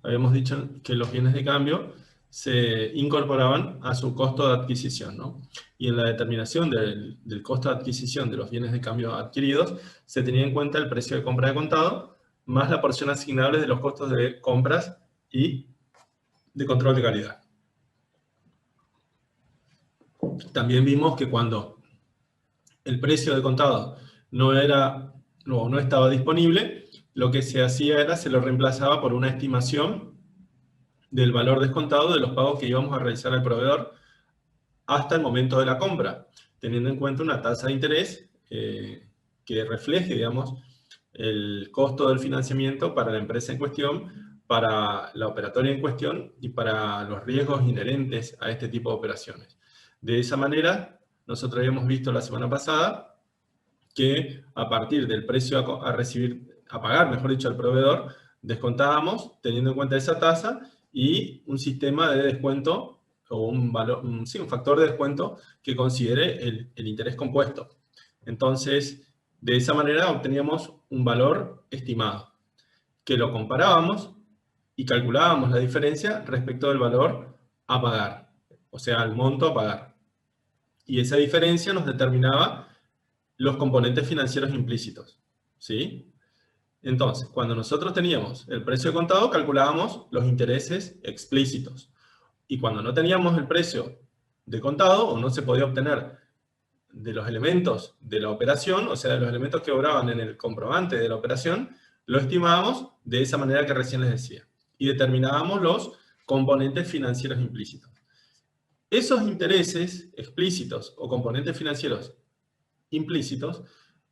habíamos dicho que los bienes de cambio se incorporaban a su costo de adquisición, ¿no? Y en la determinación del costo de adquisición de los bienes de cambio adquiridos, se tenía en cuenta el precio de compra de contado, más la porción asignable de los costos de compras y de control de calidad. También vimos que cuando el precio de contado no estaba disponible, lo que se hacía era se lo reemplazaba por una estimación del valor descontado de los pagos que íbamos a realizar al proveedor hasta el momento de la compra, teniendo en cuenta una tasa de interés que refleje, digamos, el costo del financiamiento para la empresa en cuestión, para la operatoria en cuestión y para los riesgos inherentes a este tipo de operaciones. De esa manera, nosotros habíamos visto la semana pasada que a partir del precio a pagar, mejor dicho, al proveedor, descontábamos teniendo en cuenta esa tasa y un sistema de descuento o un factor de descuento que considere el interés compuesto. Entonces, de esa manera obteníamos un valor estimado, que lo comparábamos y calculábamos la diferencia respecto del valor a pagar, o sea, el monto a pagar. Y esa diferencia nos determinaba los componentes financieros implícitos, ¿sí? Entonces, cuando nosotros teníamos el precio de contado, calculábamos los intereses explícitos. Y cuando no teníamos el precio de contado, o no se podía obtener de los elementos de la operación, o sea, de los elementos que obraban en el comprobante de la operación, lo estimábamos de esa manera que recién les decía. Y determinábamos los componentes financieros implícitos. Esos intereses explícitos o componentes financieros implícitos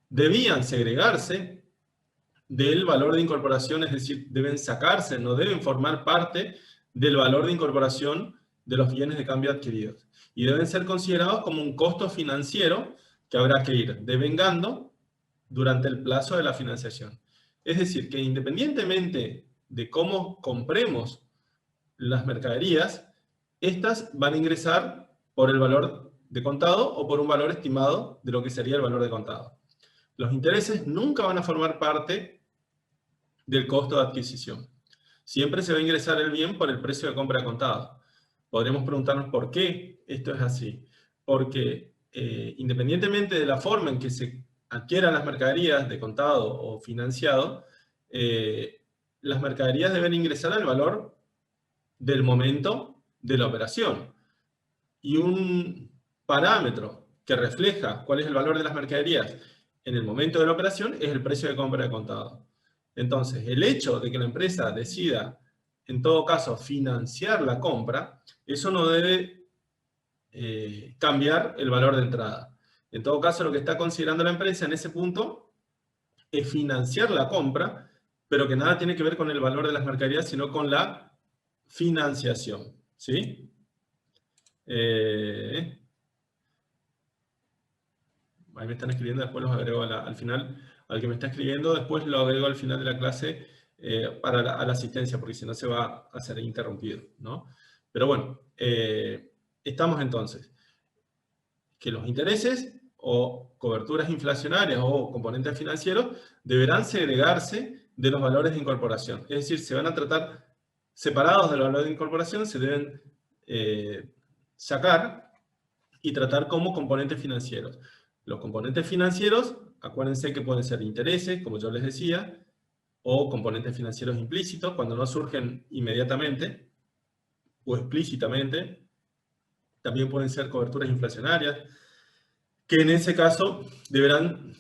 debían segregarse del valor de incorporación, es decir, deben sacarse, no deben formar parte del valor de incorporación de los bienes de cambio adquiridos. Y deben ser considerados como un costo financiero que habrá que ir devengando durante el plazo de la financiación. Es decir, que independientemente de cómo compremos las mercaderías, estas van a ingresar por el valor de contado o por un valor estimado de lo que sería el valor de contado. Los intereses nunca van a formar parte del costo de adquisición. Siempre se va a ingresar el bien por el precio de compra de contado. Podremos preguntarnos por qué esto es así. Porque independientemente de la forma en que se adquieran las mercaderías de contado o financiado, las mercaderías deben ingresar al valor del momento de la operación. Y un parámetro que refleja cuál es el valor de las mercaderías en el momento de la operación es el precio de compra de contado. Entonces, el hecho de que la empresa decida, en todo caso, financiar la compra, eso no debe cambiar el valor de entrada. En todo caso, lo que está considerando la empresa en ese punto es financiar la compra, pero que nada tiene que ver con el valor de las mercaderías, sino con la financiación. ¿Sí? Ahí me están escribiendo, después los agrego al final. Al que me está escribiendo, después lo agrego al final de la clase para la asistencia, porque si no se va a ser interrumpido, ¿no? Pero bueno, estamos entonces que los intereses o coberturas inflacionarias o componentes financieros deberán segregarse de los valores de incorporación. Es decir, se van a tratar separados del valor de incorporación, se deben sacar y tratar como componentes financieros. Los componentes financieros, acuérdense que pueden ser intereses, como yo les decía, o componentes financieros implícitos, cuando no surgen inmediatamente o explícitamente. También pueden ser coberturas inflacionarias, que en ese caso deberán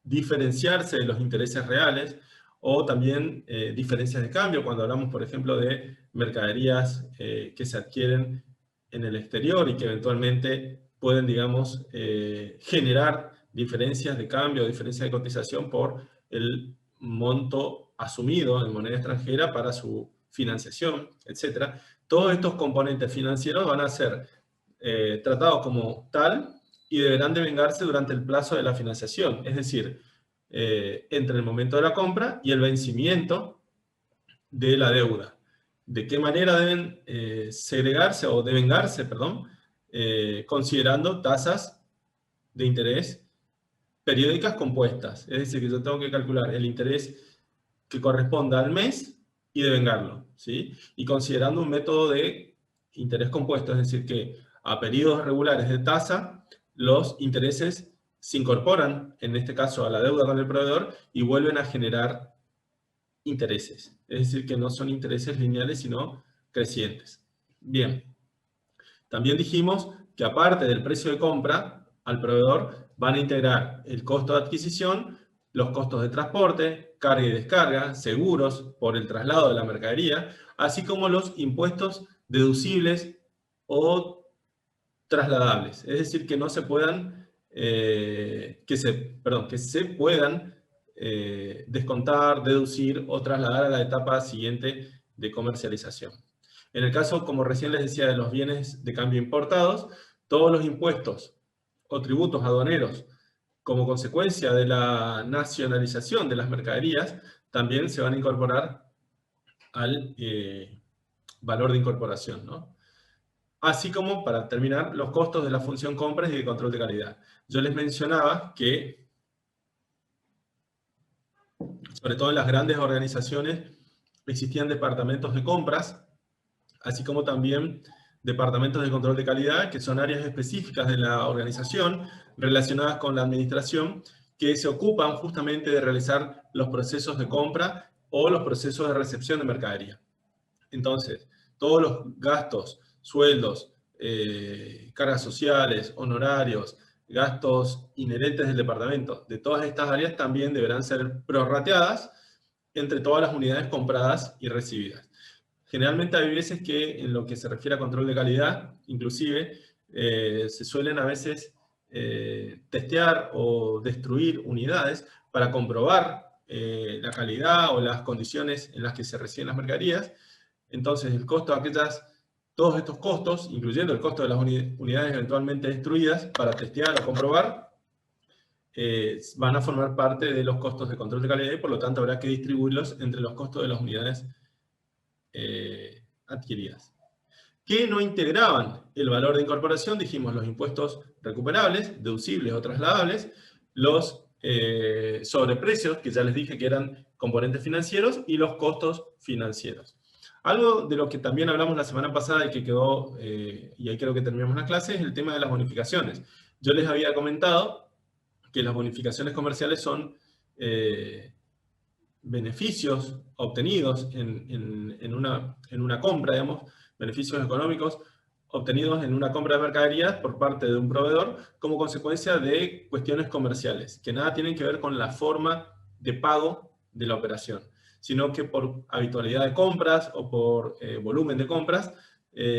diferenciarse de los intereses reales, o también diferencias de cambio, cuando hablamos, por ejemplo, de mercaderías que se adquieren en el exterior y que eventualmente pueden, digamos, generar diferencias de cambio, diferencias de cotización por el monto asumido en moneda extranjera para su financiación, etc. Todos estos componentes financieros van a ser tratados como tal y deberán devengarse durante el plazo de la financiación, es decir, entre el momento de la compra y el vencimiento de la deuda. ¿De qué manera deben segregarse o devengarse, perdón, considerando tasas de interés periódicas compuestas? Es decir, que yo tengo que calcular el interés que corresponda al mes y devengarlo, ¿sí? Y considerando un método de interés compuesto, es decir, que a periodos regulares de tasa, los intereses se incorporan, en este caso a la deuda con el proveedor, y vuelven a generar intereses. Es decir, que no son intereses lineales, sino crecientes. Bien. También dijimos que aparte del precio de compra al proveedor, van a integrar el costo de adquisición, los costos de transporte, carga y descarga, seguros por el traslado de la mercadería, así como los impuestos deducibles o trasladables. Es decir, que no se puedan, que se puedan descontar, deducir o trasladar a la etapa siguiente de comercialización. En el caso, como recién les decía, de los bienes de cambio importados, todos los impuestos o tributos aduaneros como consecuencia de la nacionalización de las mercaderías también se van a incorporar al valor de incorporación, ¿no? Así como, para terminar, los costos de la función compras y de control de calidad. Yo les mencionaba que, sobre todo en las grandes organizaciones, existían departamentos de compras, así como también departamentos de control de calidad, que son áreas específicas de la organización relacionadas con la administración, que se ocupan justamente de realizar los procesos de compra o los procesos de recepción de mercadería. Entonces, todos los gastos, sueldos, cargas sociales, honorarios, gastos inherentes del departamento, de todas estas áreas también deberán ser prorrateadas entre todas las unidades compradas y recibidas. Generalmente hay veces que en lo que se refiere a control de calidad, inclusive, se suelen a veces testear o destruir unidades para comprobar la calidad o las condiciones en las que se reciben las mercaderías. Entonces, el costo de todos estos costos, incluyendo el costo de las unidades eventualmente destruidas para testear o comprobar, van a formar parte de los costos de control de calidad y por lo tanto habrá que distribuirlos entre los costos de las unidades adquiridas. ¿Qué no integraban el valor de incorporación? Dijimos los impuestos recuperables, deducibles o trasladables, los sobreprecios, que ya les dije que eran componentes financieros, y los costos financieros. Algo de lo que también hablamos la semana pasada y que quedó, y ahí creo que terminamos la clase, es el tema de las bonificaciones. Yo les había comentado que las bonificaciones comerciales son beneficios obtenidos en una compra, digamos, beneficios económicos obtenidos en una compra de mercaderías por parte de un proveedor como consecuencia de cuestiones comerciales, que nada tienen que ver con la forma de pago de la operación, sino que por habitualidad de compras o por volumen de compras,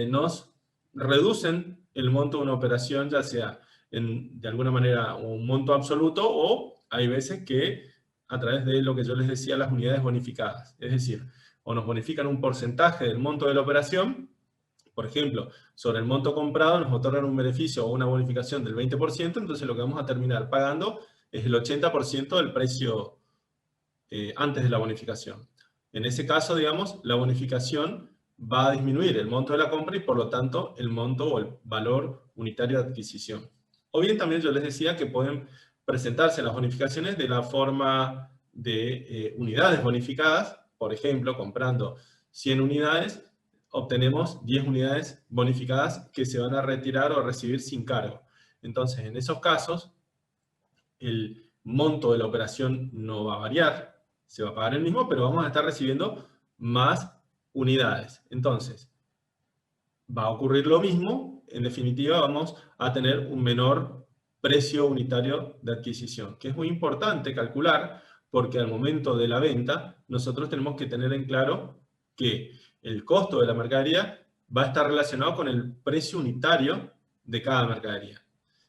nos reducen el monto de una operación, ya sea de alguna manera un monto absoluto o hay veces que a través de lo que yo les decía, las unidades bonificadas. Es decir, o nos bonifican un porcentaje del monto de la operación, por ejemplo, sobre el monto comprado nos otorgan un beneficio o una bonificación del 20%, entonces lo que vamos a terminar pagando es el 80% del precio antes de la bonificación. En ese caso, digamos, la bonificación va a disminuir el monto de la compra y por lo tanto el monto o el valor unitario de adquisición. O bien también yo les decía que pueden presentarse las bonificaciones de la forma de unidades bonificadas. Por ejemplo, comprando 100 unidades, obtenemos 10 unidades bonificadas que se van a retirar o recibir sin cargo. Entonces, en esos casos, el monto de la operación no va a variar, se va a pagar el mismo, pero vamos a estar recibiendo más unidades. Entonces, va a ocurrir lo mismo, en definitiva vamos a tener un menor precio unitario de adquisición, que es muy importante calcular, porque al momento de la venta nosotros tenemos que tener en claro que el costo de la mercadería va a estar relacionado con el precio unitario de cada mercadería.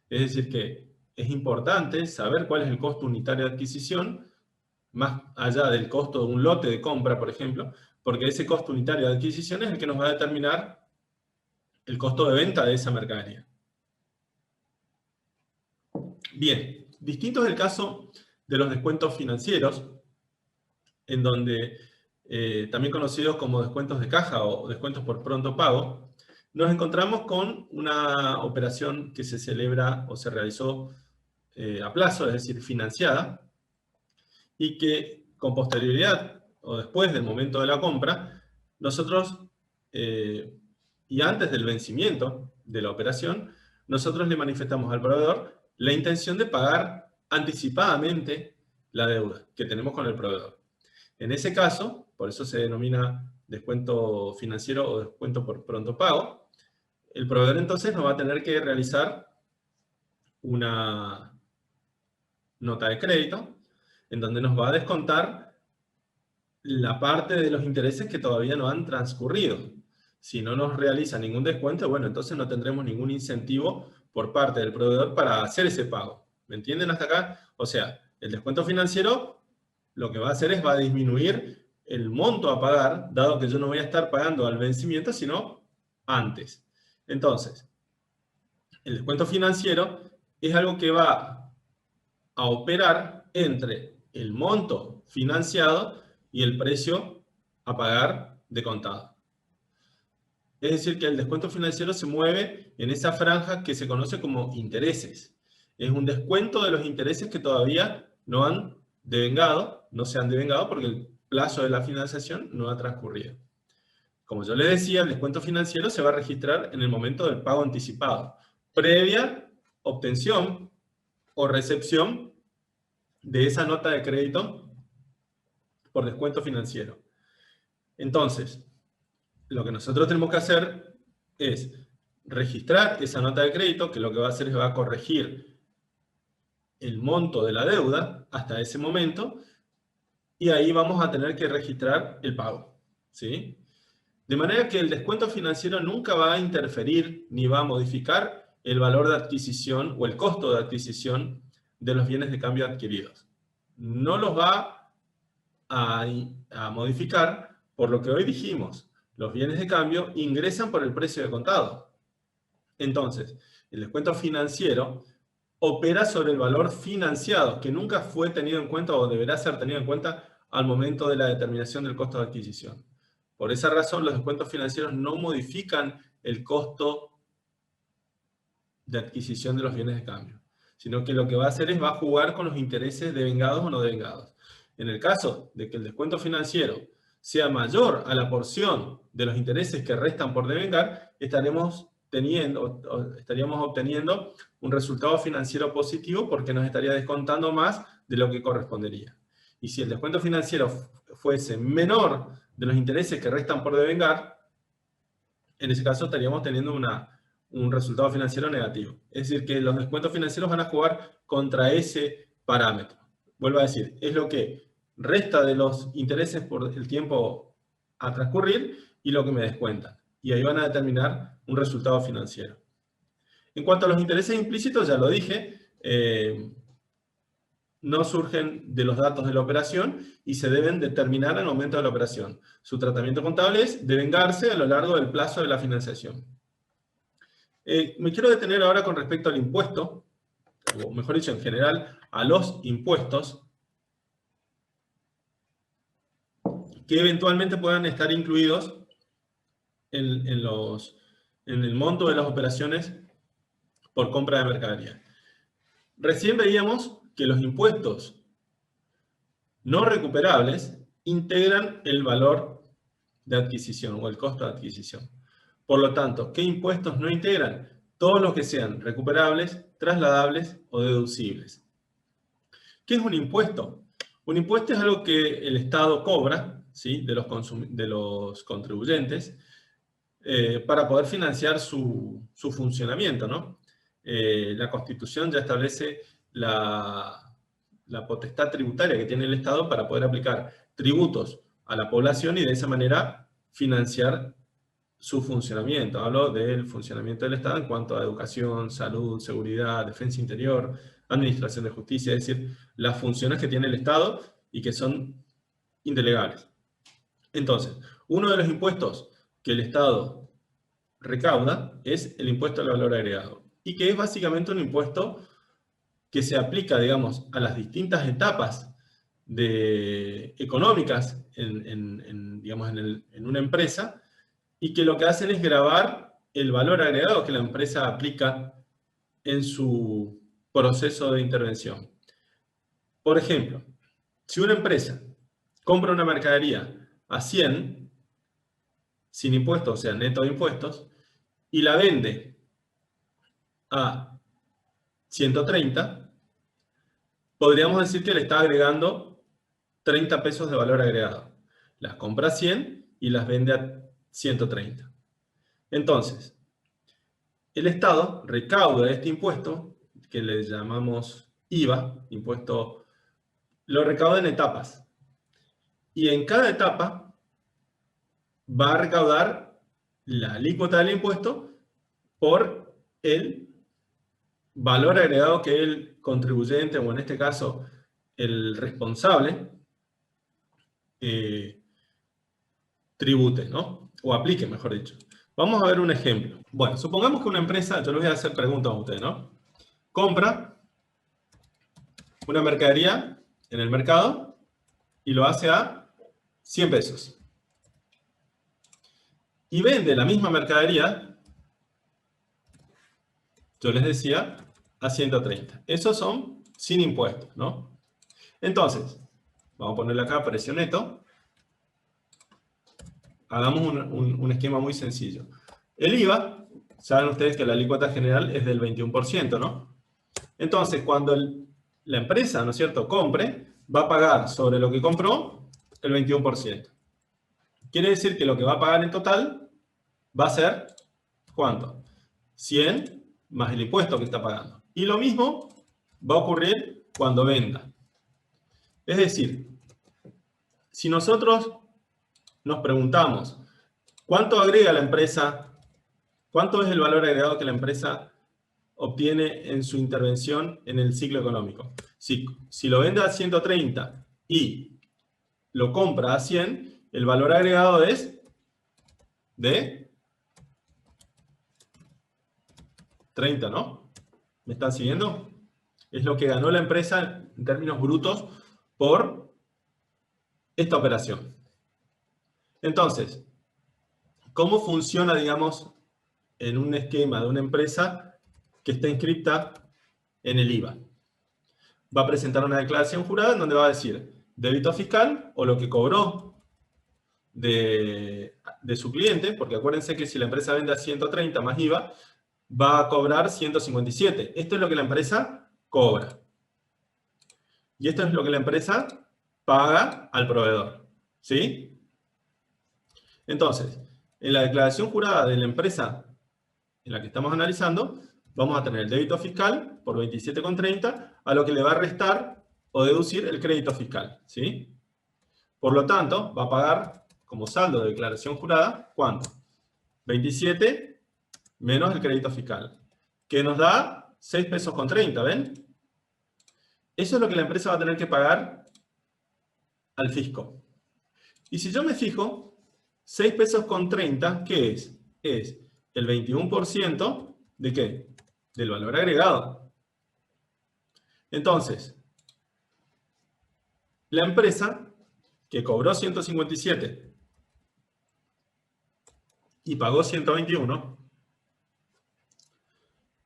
Es decir que es importante saber cuál es el costo unitario de adquisición, más allá del costo de un lote de compra, por ejemplo, porque ese costo unitario de adquisición es el que nos va a determinar el costo de venta de esa mercadería. Bien, distinto es el caso de los descuentos financieros, en donde, también conocidos como descuentos de caja o descuentos por pronto pago, nos encontramos con una operación que se celebra o se realizó a plazo, es decir, financiada, y que con posterioridad o después del momento de la compra, nosotros, y antes del vencimiento de la operación, nosotros le manifestamos al proveedor la intención de pagar anticipadamente la deuda que tenemos con el proveedor. En ese caso, por eso se denomina descuento financiero o descuento por pronto pago, el proveedor entonces nos va a tener que realizar una nota de crédito en donde nos va a descontar la parte de los intereses que todavía no han transcurrido. Si no nos realiza ningún descuento, bueno, entonces no tendremos ningún incentivo por parte del proveedor para hacer ese pago. ¿Me entienden hasta acá? O sea, el descuento financiero lo que va a hacer es va a disminuir el monto a pagar, dado que yo no voy a estar pagando al vencimiento, sino antes. Entonces, el descuento financiero es algo que va a operar entre el monto financiado y el precio a pagar de contado. Es decir, que el descuento financiero se mueve en esa franja que se conoce como intereses. Es un descuento de los intereses que todavía no han devengado, no se han devengado porque el plazo de la financiación no ha transcurrido. Como yo les decía, el descuento financiero se va a registrar en el momento del pago anticipado, previa obtención o recepción de esa nota de crédito por descuento financiero. Entonces, lo que nosotros tenemos que hacer es registrar esa nota de crédito, que lo que va a hacer es va a corregir el monto de la deuda hasta ese momento, y ahí vamos a tener que registrar el pago, ¿sí? De manera que el descuento financiero nunca va a interferir ni va a modificar el valor de adquisición o el costo de adquisición de los bienes de cambio adquiridos. No los va a modificar por lo que hoy dijimos. Los bienes de cambio ingresan por el precio de contado. Entonces, el descuento financiero opera sobre el valor financiado, que nunca fue tenido en cuenta o deberá ser tenido en cuenta al momento de la determinación del costo de adquisición. Por esa razón, los descuentos financieros no modifican el costo de adquisición de los bienes de cambio, sino que lo que va a hacer es va a jugar con los intereses devengados o no devengados. En el caso de que el descuento financiero sea mayor a la porción de los intereses que restan por devengar, estaríamos obteniendo un resultado financiero positivo porque nos estaría descontando más de lo que correspondería. Y si el descuento financiero fuese menor de los intereses que restan por devengar, en ese caso estaríamos teniendo un resultado financiero negativo. Es decir, que los descuentos financieros van a jugar contra ese parámetro. Vuelvo a decir, es lo que resta de los intereses por el tiempo a transcurrir y lo que me descuentan. Y ahí van a determinar un resultado financiero. En cuanto a los intereses implícitos, ya lo dije, no surgen de los datos de la operación y se deben determinar al momento de la operación. Su tratamiento contable es devengarse a lo largo del plazo de la financiación. Me quiero detener ahora con respecto al impuesto, o mejor dicho, en general, a los impuestos que eventualmente puedan estar incluidos en el monto de las operaciones por compra de mercadería. Recién veíamos que los impuestos no recuperables integran el valor de adquisición o el costo de adquisición. Por lo tanto, ¿qué impuestos no integran? Todos los que sean recuperables, trasladables o deducibles. ¿Qué es un impuesto? Un impuesto es algo que el Estado cobra, ¿sí?, de los contribuyentes para poder financiar su funcionamiento, ¿no? La Constitución ya establece la potestad tributaria que tiene el Estado para poder aplicar tributos a la población y de esa manera financiar su funcionamiento. Hablo del funcionamiento del Estado en cuanto a educación, salud, seguridad, defensa interior, administración de justicia, es decir, las funciones que tiene el Estado y que son indelegables. Entonces, uno de los impuestos que el Estado recauda es el impuesto al valor agregado, y que es básicamente un impuesto que se aplica, digamos, a las distintas etapas económicas en una empresa, y que lo que hacen es gravar el valor agregado que la empresa aplica en su proceso de intervención. Por ejemplo, si una empresa compra una mercadería a 100, sin impuestos, o sea, neto de impuestos, y la vende a 130, podríamos decir que le está agregando 30 pesos de valor agregado. Las compra a 100 y las vende a 130. Entonces, el Estado recauda este impuesto, que le llamamos IVA, impuesto, lo recauda en etapas. Y en cada etapa va a recaudar la alícuota del impuesto por el valor agregado que el contribuyente, o en este caso el responsable, tribute, ¿no? O aplique, mejor dicho. Vamos a ver un ejemplo. Bueno, supongamos que una empresa, yo les voy a hacer preguntas a ustedes, ¿no? Compra una mercadería en el mercado y lo hace a 100 pesos. Y vende la misma mercadería, yo les decía, a 130. Esos son sin impuestos, ¿no? Entonces, vamos a ponerle acá precio neto. Hagamos un esquema muy sencillo. El IVA, saben ustedes que la alícuota general es del 21%, ¿no? Entonces, cuando la empresa, ¿no es cierto?, compre, va a pagar sobre lo que compró el 21%. Quiere decir que lo que va a pagar en total va a ser, ¿cuánto? 100 más el impuesto que está pagando. Y lo mismo va a ocurrir cuando venda. Es decir, si nosotros nos preguntamos, ¿cuánto agrega la empresa? ¿Cuánto es el valor agregado que la empresa obtiene en su intervención en el ciclo económico? Si lo vende a 130 y lo compra a 100, el valor agregado es de 30, ¿no? ¿Me están siguiendo? Es lo que ganó la empresa en términos brutos por esta operación. Entonces, ¿cómo funciona, digamos, en un esquema de una empresa que está inscrita en el IVA? Va a presentar una declaración jurada en donde va a decir débito fiscal o lo que cobró de su cliente, porque acuérdense que si la empresa vende a 130 más IVA, va a cobrar 157. Esto es lo que la empresa cobra. Y esto es lo que la empresa paga al proveedor. ¿Sí? Entonces, en la declaración jurada de la empresa en la que estamos analizando, vamos a tener el débito fiscal por 27,30, a lo que le va a restar o deducir el crédito fiscal. ¿Sí? Por lo tanto, va a pagar como saldo de declaración jurada, ¿cuánto? 27 menos el crédito fiscal, que nos da 6 pesos con 30, ¿ven? Eso es lo que la empresa va a tener que pagar al fisco. Y si yo me fijo, 6 pesos con 30, ¿qué es? Es el 21% ¿de qué? Del valor agregado. Entonces, la empresa que cobró 157 y pagó 121,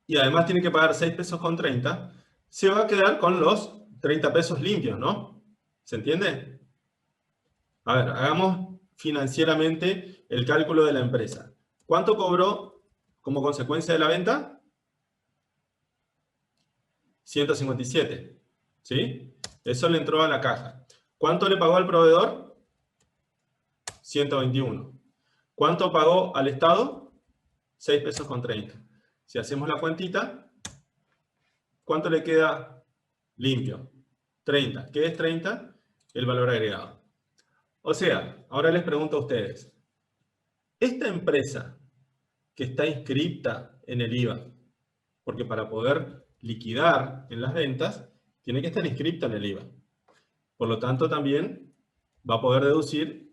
y además tiene que pagar 6 pesos con 30, se va a quedar con los 30 pesos limpios, ¿no? ¿Se entiende? A ver, hagamos financieramente el cálculo de la empresa. ¿Cuánto cobró como consecuencia de la venta? 157. ¿Sí? Eso le entró a la caja. ¿Cuánto le pagó al proveedor? 121. ¿Cuánto pagó al Estado? 6 pesos con 30. Si hacemos la cuentita, ¿cuánto le queda limpio? 30. ¿Qué es 30? El valor agregado. O sea, ahora les pregunto a ustedes, esta empresa que está inscripta en el IVA, porque para poder liquidar en las ventas, tiene que estar inscripta en el IVA. Por lo tanto, también va a poder deducir,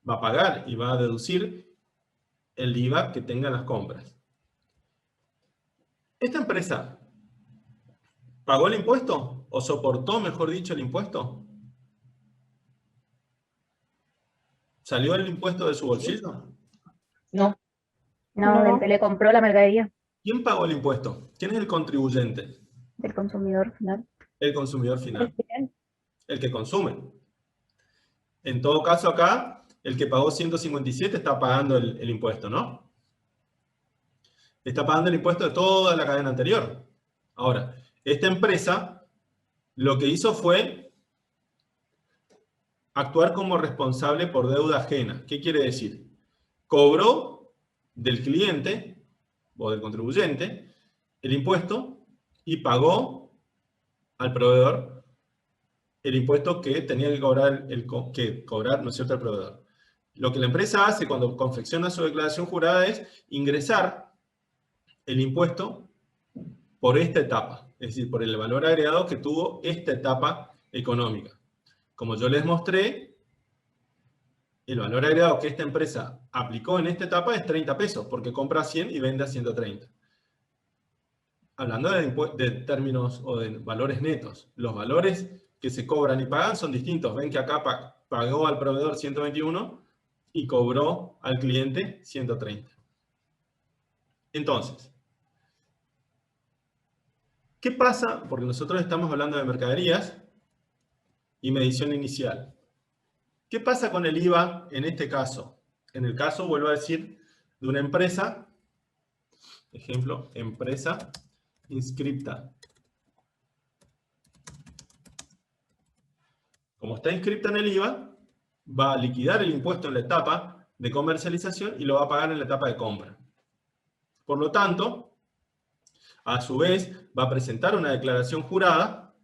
va a pagar y va a deducir el IVA que tengan las compras. ¿Esta empresa pagó el impuesto o soportó, mejor dicho, el impuesto? ¿Salió el impuesto de su bolsillo? No, del que le compró la mercadería. ¿Quién pagó el impuesto? ¿Quién es el contribuyente? Del consumidor final. El consumidor final, El final. el que consume. En todo caso acá, el que pagó 157 está pagando el impuesto, ¿no? Está pagando el impuesto de toda la cadena anterior. Ahora, esta empresa lo que hizo fue actuar como responsable por deuda ajena. ¿Qué quiere decir? Cobró del cliente o del contribuyente el impuesto y pagó al proveedor el impuesto que tenía que cobrar, ¿no es cierto?, el proveedor. Lo que la empresa hace cuando confecciona su declaración jurada es ingresar el impuesto por esta etapa, es decir, por el valor agregado que tuvo esta etapa económica. Como yo les mostré, el valor agregado que esta empresa aplicó en esta etapa es 30 pesos, porque compra 100 y vende a 130. Hablando de términos o de valores netos, los valores que se cobran y pagan son distintos. Ven que acá pagó al proveedor 121 y cobró al cliente 130. Entonces, ¿qué pasa? Porque nosotros estamos hablando de mercaderías y medición inicial. ¿Qué pasa con el IVA en este caso? En el caso, vuelvo a decir, de una empresa, ejemplo, empresa inscripta. Como está inscripta en el IVA, va a liquidar el impuesto en la etapa de comercialización y lo va a pagar en la etapa de compra. Por lo tanto, a su vez, va a presentar una declaración jurada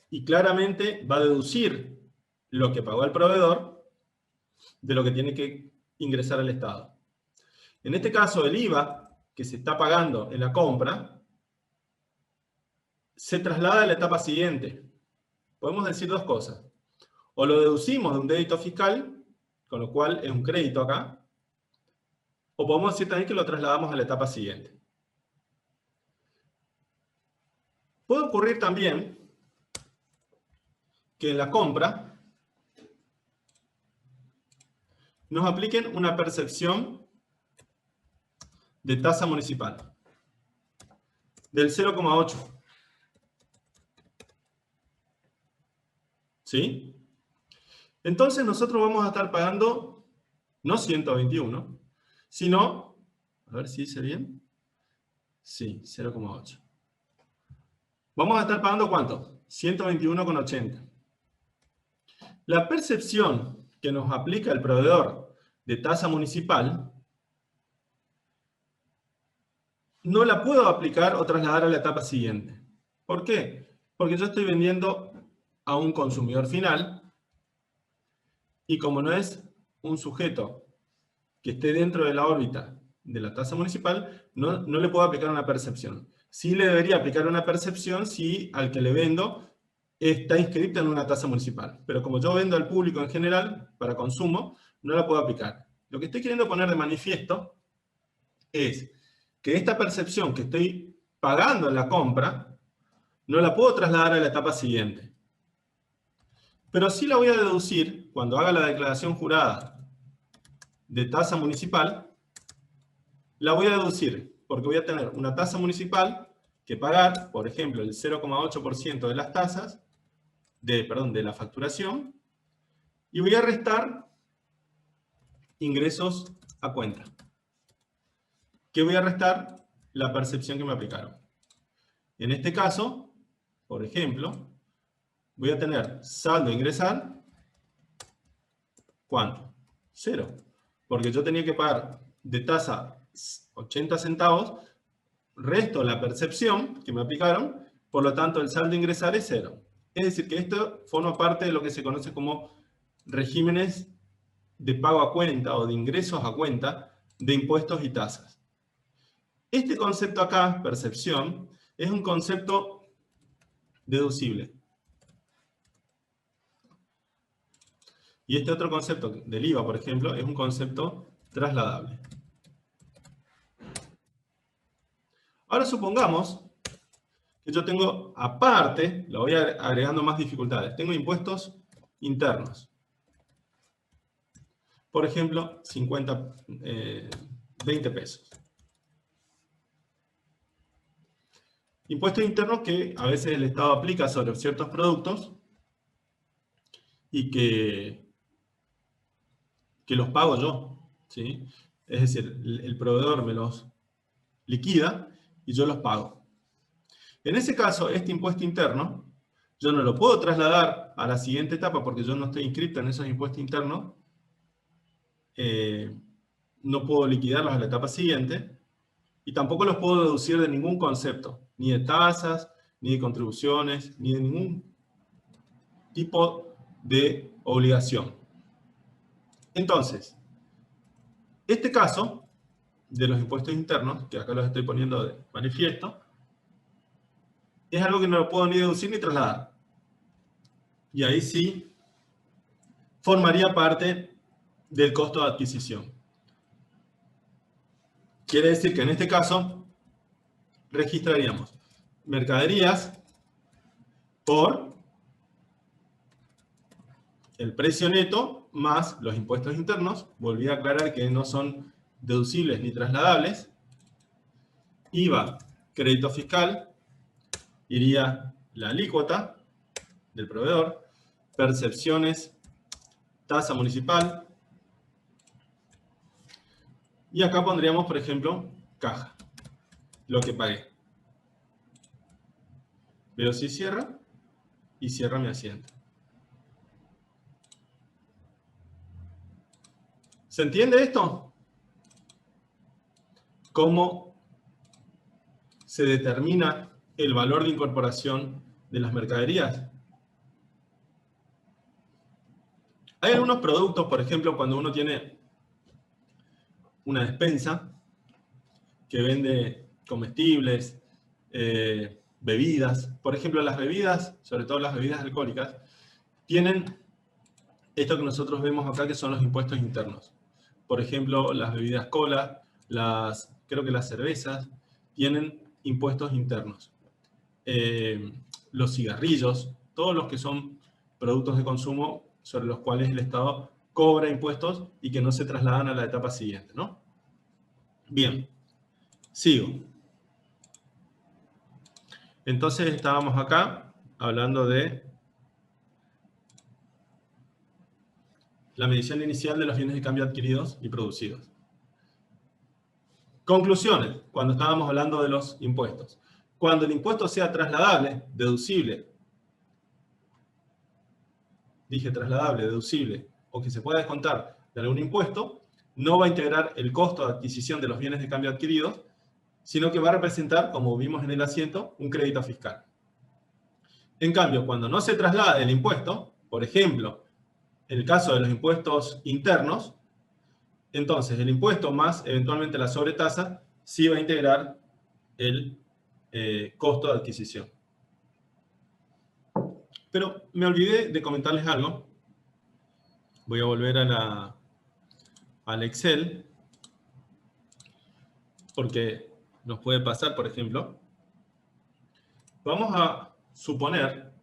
y claramente va a deducir lo que pagó el proveedor de lo que tiene que ingresar al Estado. En este caso, el IVA que se está pagando en la compra se traslada a la etapa siguiente. Podemos decir dos cosas. O lo deducimos de un débito fiscal, con lo cual es un crédito acá, o podemos decir también que lo trasladamos a la etapa siguiente. Puede ocurrir también que en la compra nos apliquen una percepción de tasa municipal del 0,8. ¿Sí? Entonces nosotros vamos a estar pagando no 121, sino, a ver si dice bien, sí, 0,8. Vamos a estar pagando ¿cuánto? 121,80. La percepción que nos aplica el proveedor de tasa municipal no la puedo aplicar o trasladar a la etapa siguiente. ¿Por qué? Porque yo estoy vendiendo a un consumidor final y como no es un sujeto que esté dentro de la órbita de la tasa municipal, no le puedo aplicar una percepción. Sí le debería aplicar una percepción si al que le vendo está inscrito en una tasa municipal. Pero como yo vendo al público en general, para consumo, no la puedo aplicar. Lo que estoy queriendo poner de manifiesto es que esta percepción que estoy pagando en la compra, no la puedo trasladar a la etapa siguiente. Pero sí la voy a deducir cuando haga la declaración jurada de tasa municipal, la voy a deducir porque voy a tener una tasa municipal que pagar, por ejemplo, el 0,8% de las tasas, de la facturación, y voy a restar ingresos a cuenta. ¿Qué voy a restar? La percepción que me aplicaron. En este caso, por ejemplo, voy a tener saldo a ingresar, ¿cuánto? 0. Porque yo tenía que pagar de tasa 80 centavos, resto la percepción que me aplicaron, por lo tanto el saldo a ingresar es 0. Es decir, que esto forma parte de lo que se conoce como regímenes de pago a cuenta o de ingresos a cuenta de impuestos y tasas. Este concepto acá, percepción, es un concepto deducible. Y este otro concepto del IVA, por ejemplo, es un concepto trasladable. Ahora supongamos que yo tengo aparte, lo voy agregando más dificultades, tengo impuestos internos. Por ejemplo, 20 pesos. Impuestos internos que a veces el Estado aplica sobre ciertos productos y que los pago yo, ¿sí? Es decir, el proveedor me los liquida y yo los pago. En ese caso, este impuesto interno, yo no lo puedo trasladar a la siguiente etapa porque yo no estoy inscrito en esos impuestos internos. No puedo liquidarlos a la etapa siguiente y tampoco los puedo deducir de ningún concepto, ni de tasas, ni de contribuciones, ni de ningún tipo de obligación. Entonces, este caso de los impuestos internos, que acá los estoy poniendo de manifiesto, es algo que no lo puedo ni deducir ni trasladar. Y ahí sí formaría parte del costo de adquisición. Quiere decir que en este caso registraríamos mercaderías por el precio neto más los impuestos internos. Volví a aclarar que no son deducibles ni trasladables. IVA, crédito fiscal, iría la alícuota del proveedor, percepciones, tasa municipal, y acá pondríamos, por ejemplo, caja, lo que pagué. Veo si cierra, y cierra mi asiento. ¿Se entiende esto? ¿Cómo se determina el valor de incorporación de las mercaderías? Hay algunos productos, por ejemplo, cuando uno tiene una despensa que vende comestibles, bebidas. Por ejemplo, las bebidas, sobre todo las bebidas alcohólicas, tienen esto que nosotros vemos acá, que son los impuestos internos. Por ejemplo, las bebidas cola, creo que las cervezas, tienen impuestos internos. Los cigarrillos, todos los que son productos de consumo sobre los cuales el Estado cobra impuestos y que no se trasladan a la etapa siguiente, ¿no? Bien, sigo. Entonces estábamos acá hablando de la medición inicial de los bienes de cambio adquiridos y producidos. Conclusiones, cuando estábamos hablando de los impuestos. Cuando el impuesto sea trasladable, deducible, dije trasladable, deducible, o que se pueda descontar de algún impuesto, no va a integrar el costo de adquisición de los bienes de cambio adquiridos, sino que va a representar, como vimos en el asiento, un crédito fiscal. En cambio, cuando no se traslada el impuesto, por ejemplo, en el caso de los impuestos internos, entonces el impuesto más eventualmente la sobretasa sí va a integrar el costo de adquisición. Pero me olvidé de comentarles algo. Voy a volver al Excel, porque nos puede pasar, por ejemplo. Vamos a suponer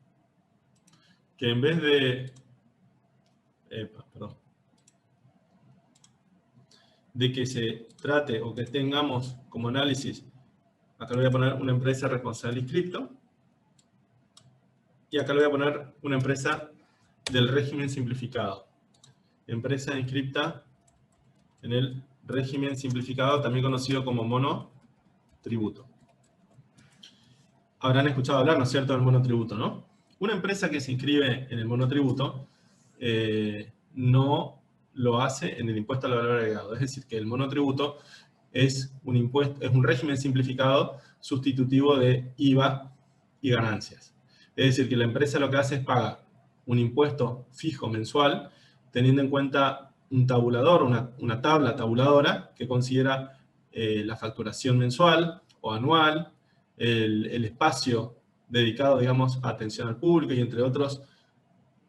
que en vez de que se trate o que tengamos como análisis, acá le voy a poner una empresa responsable inscripto, y acá le voy a poner una empresa del régimen simplificado. Empresa inscripta en el régimen simplificado, también conocido como monotributo. Habrán escuchado hablar, ¿no es cierto?, del monotributo, ¿no? Una empresa que se inscribe en el monotributo no lo hace en el impuesto al valor agregado. Es decir, que el monotributo es un régimen simplificado sustitutivo de IVA y ganancias. Es decir, que la empresa lo que hace es pagar un impuesto fijo mensual, teniendo en cuenta un tabulador, una tabla tabuladora que considera la facturación mensual o anual, el espacio dedicado, digamos, a atención al público y entre otros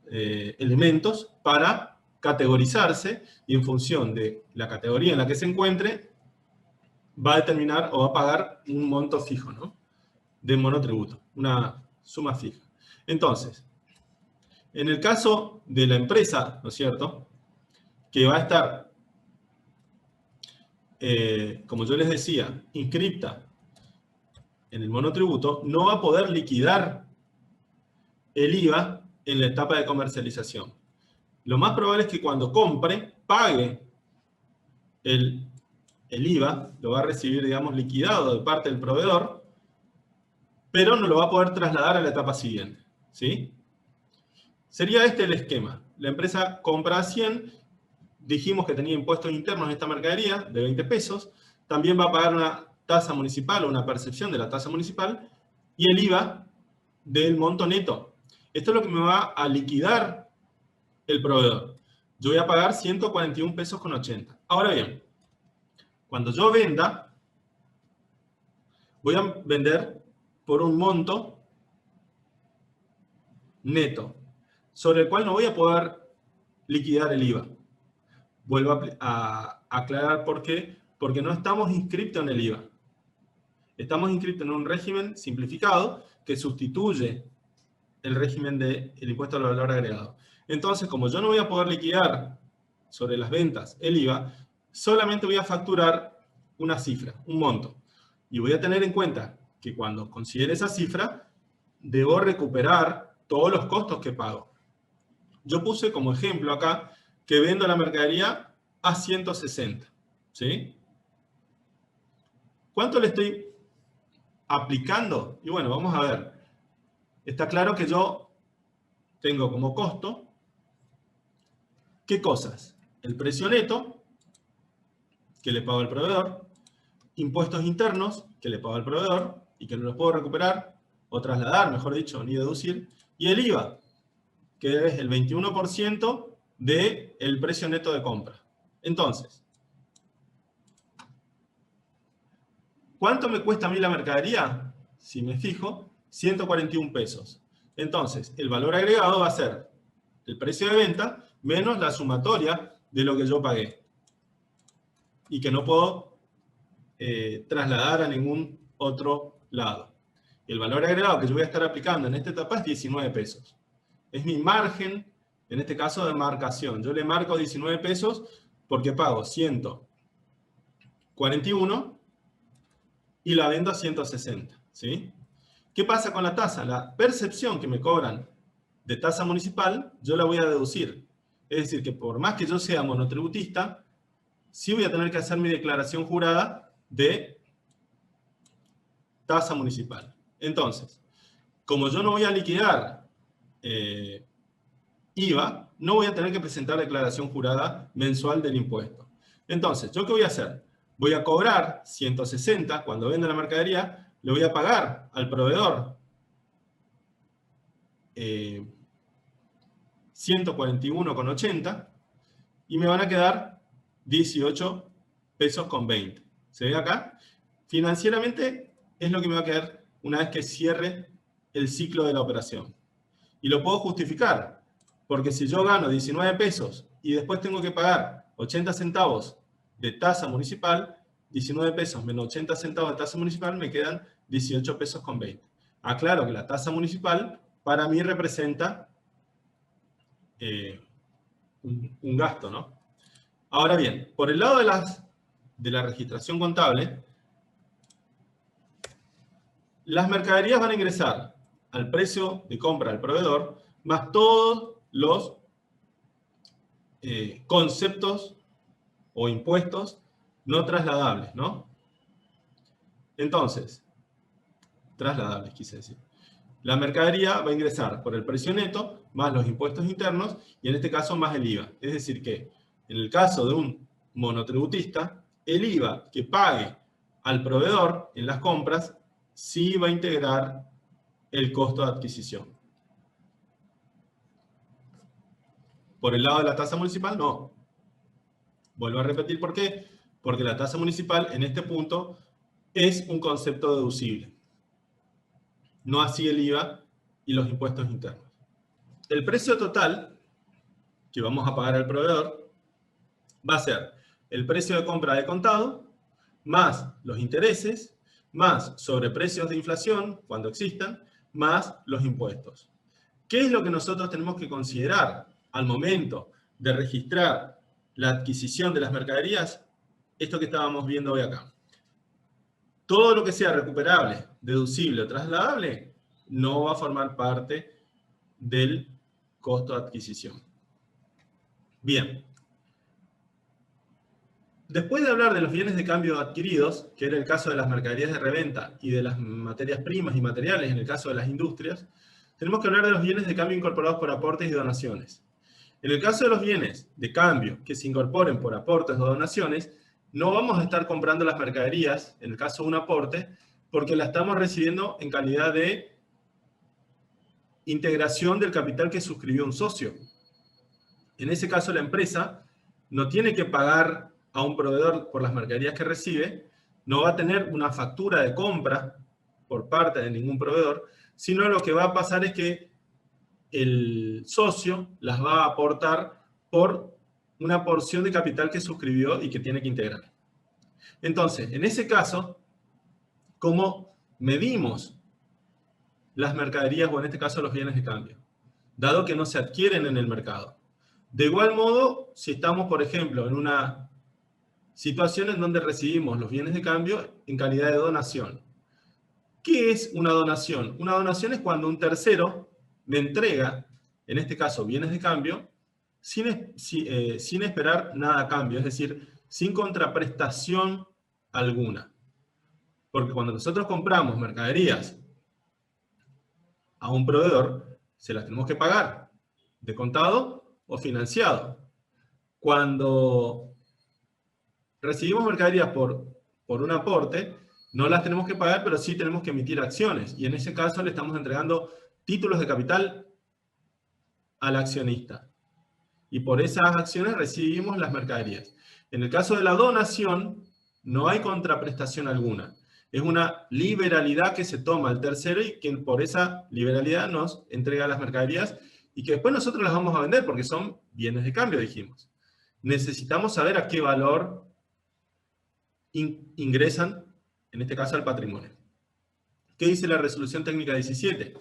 elementos para categorizarse, y en función de la categoría en la que se encuentre, va a determinar o va a pagar un monto fijo, ¿no?, de monotributo, una suma fija. Entonces, en el caso de la empresa, ¿no es cierto?, que va a estar, como yo les decía, inscripta en el monotributo, no va a poder liquidar el IVA en la etapa de comercialización. lo más probable es que cuando compre, pague el IVA, lo va a recibir, digamos, liquidado de parte del proveedor, pero no lo va a poder trasladar a la etapa siguiente, ¿sí? Sería este el esquema. La empresa compra a 100, dijimos que tenía impuestos internos en esta mercadería de 20 pesos, también va a pagar una tasa municipal o una percepción de la tasa municipal y el IVA del monto neto. Esto es lo que me va a liquidar el proveedor. Yo voy a pagar 141 pesos con 80. Ahora bien, cuando yo venda, voy a vender por un monto neto, sobre el cual no voy a poder liquidar el IVA. Vuelvo a aclarar por qué. Porque no estamos inscritos en el IVA. Estamos inscritos en un régimen simplificado que sustituye el régimen del impuesto al valor agregado. Entonces, como yo no voy a poder liquidar sobre las ventas el IVA, solamente voy a facturar una cifra, un monto. Y voy a tener en cuenta que cuando considere esa cifra, debo recuperar todos los costos que pago. Yo puse como ejemplo acá que vendo la mercadería a 160, ¿sí? ¿Cuánto le estoy aplicando? Y bueno, vamos a ver. Está claro que yo tengo como costo, ¿qué cosas? El precio neto, que le pago al proveedor, impuestos internos, que le pago al proveedor, y que no los puedo recuperar, o trasladar, mejor dicho, ni deducir, y el IVA, que es el 21% del precio neto de compra. Entonces, ¿cuánto me cuesta a mí la mercadería? Si me fijo, 141 pesos. Entonces, el valor agregado va a ser el precio de venta menos la sumatoria de lo que yo pagué. Y que no puedo trasladar a ningún otro lado. El valor agregado que yo voy a estar aplicando en esta etapa es 19 pesos. Es mi margen, en este caso, de marcación. Yo le marco 19 pesos porque pago 141 y la vendo a 160. ¿Sí? ¿Qué pasa con la tasa? La percepción que me cobran de tasa municipal, yo la voy a deducir. Es decir, que por más que yo sea monotributista, sí voy a tener que hacer mi declaración jurada de tasa municipal. Entonces, como yo no voy a liquidar IVA, no voy a tener que presentar declaración jurada mensual del impuesto. Entonces, ¿yo qué voy a hacer? Voy a cobrar 160 cuando venda la mercadería, le voy a pagar al proveedor 141,80 y me van a quedar 18 pesos con 20. ¿Se ve acá? Financieramente es lo que me va a quedar una vez que cierre el ciclo de la operación. Y lo puedo justificar, porque si yo gano 19 pesos y después tengo que pagar 80 centavos de tasa municipal, 19 pesos menos 80 centavos de tasa municipal me quedan 18 pesos con 20. Aclaro que la tasa municipal para mí representa un gasto, ¿no? Ahora bien, por el lado de la registración contable, las mercaderías van a ingresar al precio de compra al proveedor, más todos los conceptos o impuestos no trasladables, ¿no? Entonces, trasladables quise decir. La mercadería va a ingresar por el precio neto, más los impuestos internos, y en este caso más el IVA. Es decir que, en el caso de un monotributista, el IVA que pague al proveedor en las compras sí va a integrar el costo de adquisición. Por el lado de la tasa municipal, no. Vuelvo a repetir por qué. Porque la tasa municipal en este punto es un concepto deducible. No así el IVA y los impuestos internos. El precio total que vamos a pagar al proveedor va a ser el precio de compra de contado, más los intereses, más sobreprecios de inflación, cuando existan, más los impuestos. ¿Qué es lo que nosotros tenemos que considerar al momento de registrar la adquisición de las mercaderías? Esto que estábamos viendo hoy acá. Todo lo que sea recuperable, deducible o trasladable no va a formar parte del costo de adquisición. Bien. Después de hablar de los bienes de cambio adquiridos, que era el caso de las mercaderías de reventa y de las materias primas y materiales en el caso de las industrias, tenemos que hablar de los bienes de cambio incorporados por aportes y donaciones. En el caso de los bienes de cambio que se incorporen por aportes o donaciones, no vamos a estar comprando las mercaderías, en el caso de un aporte, porque la estamos recibiendo en calidad de integración del capital que suscribió un socio. En ese caso, la empresa no tiene que pagar a un proveedor por las mercaderías que recibe, no va a tener una factura de compra por parte de ningún proveedor, sino lo que va a pasar es que el socio las va a aportar por una porción de capital que suscribió y que tiene que integrar. Entonces, en ese caso, ¿cómo medimos las mercaderías o en este caso los bienes de cambio? Dado que no se adquieren en el mercado. De igual modo, si estamos, por ejemplo, en una situación en donde recibimos los bienes de cambio en calidad de donación. ¿Qué es una donación? Una donación es cuando un tercero me entrega, en este caso, bienes de cambio, sin esperar nada a cambio, es decir, sin contraprestación alguna. Porque cuando nosotros compramos mercaderías a un proveedor, se las tenemos que pagar, de contado o financiado. Cuando recibimos mercaderías por un aporte, no las tenemos que pagar, pero sí tenemos que emitir acciones. Y en ese caso le estamos entregando títulos de capital al accionista. Y por esas acciones recibimos las mercaderías. En el caso de la donación, no hay contraprestación alguna. Es una liberalidad que se toma al tercero y que por esa liberalidad nos entrega las mercaderías y que después nosotros las vamos a vender porque son bienes de cambio, dijimos. Necesitamos saber a qué valor ingresan, en este caso, al patrimonio. ¿Qué dice la resolución técnica 17?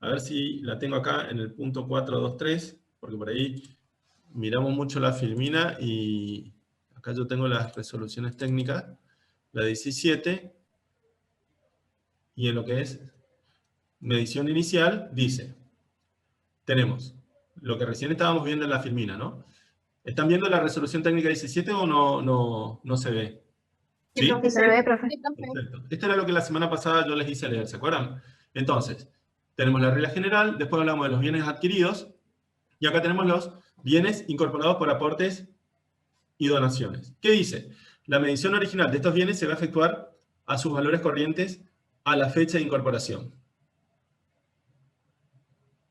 A ver si la tengo acá en el punto 423, porque por ahí miramos mucho la filmina y acá yo tengo las resoluciones técnicas, la 17, y en lo que es medición inicial, dice, tenemos lo que recién estábamos viendo en la filmina, ¿no? ¿Están viendo la resolución técnica 17 o no se ve? ¿Sí? Sí, se ve, profe. Perfecto. Esto era lo que la semana pasada yo les hice leer, ¿se acuerdan? Entonces, tenemos la regla general, después hablamos de los bienes adquiridos, y acá tenemos los bienes incorporados por aportes y donaciones. ¿Qué dice? La medición original de estos bienes se va a efectuar a sus valores corrientes a la fecha de incorporación.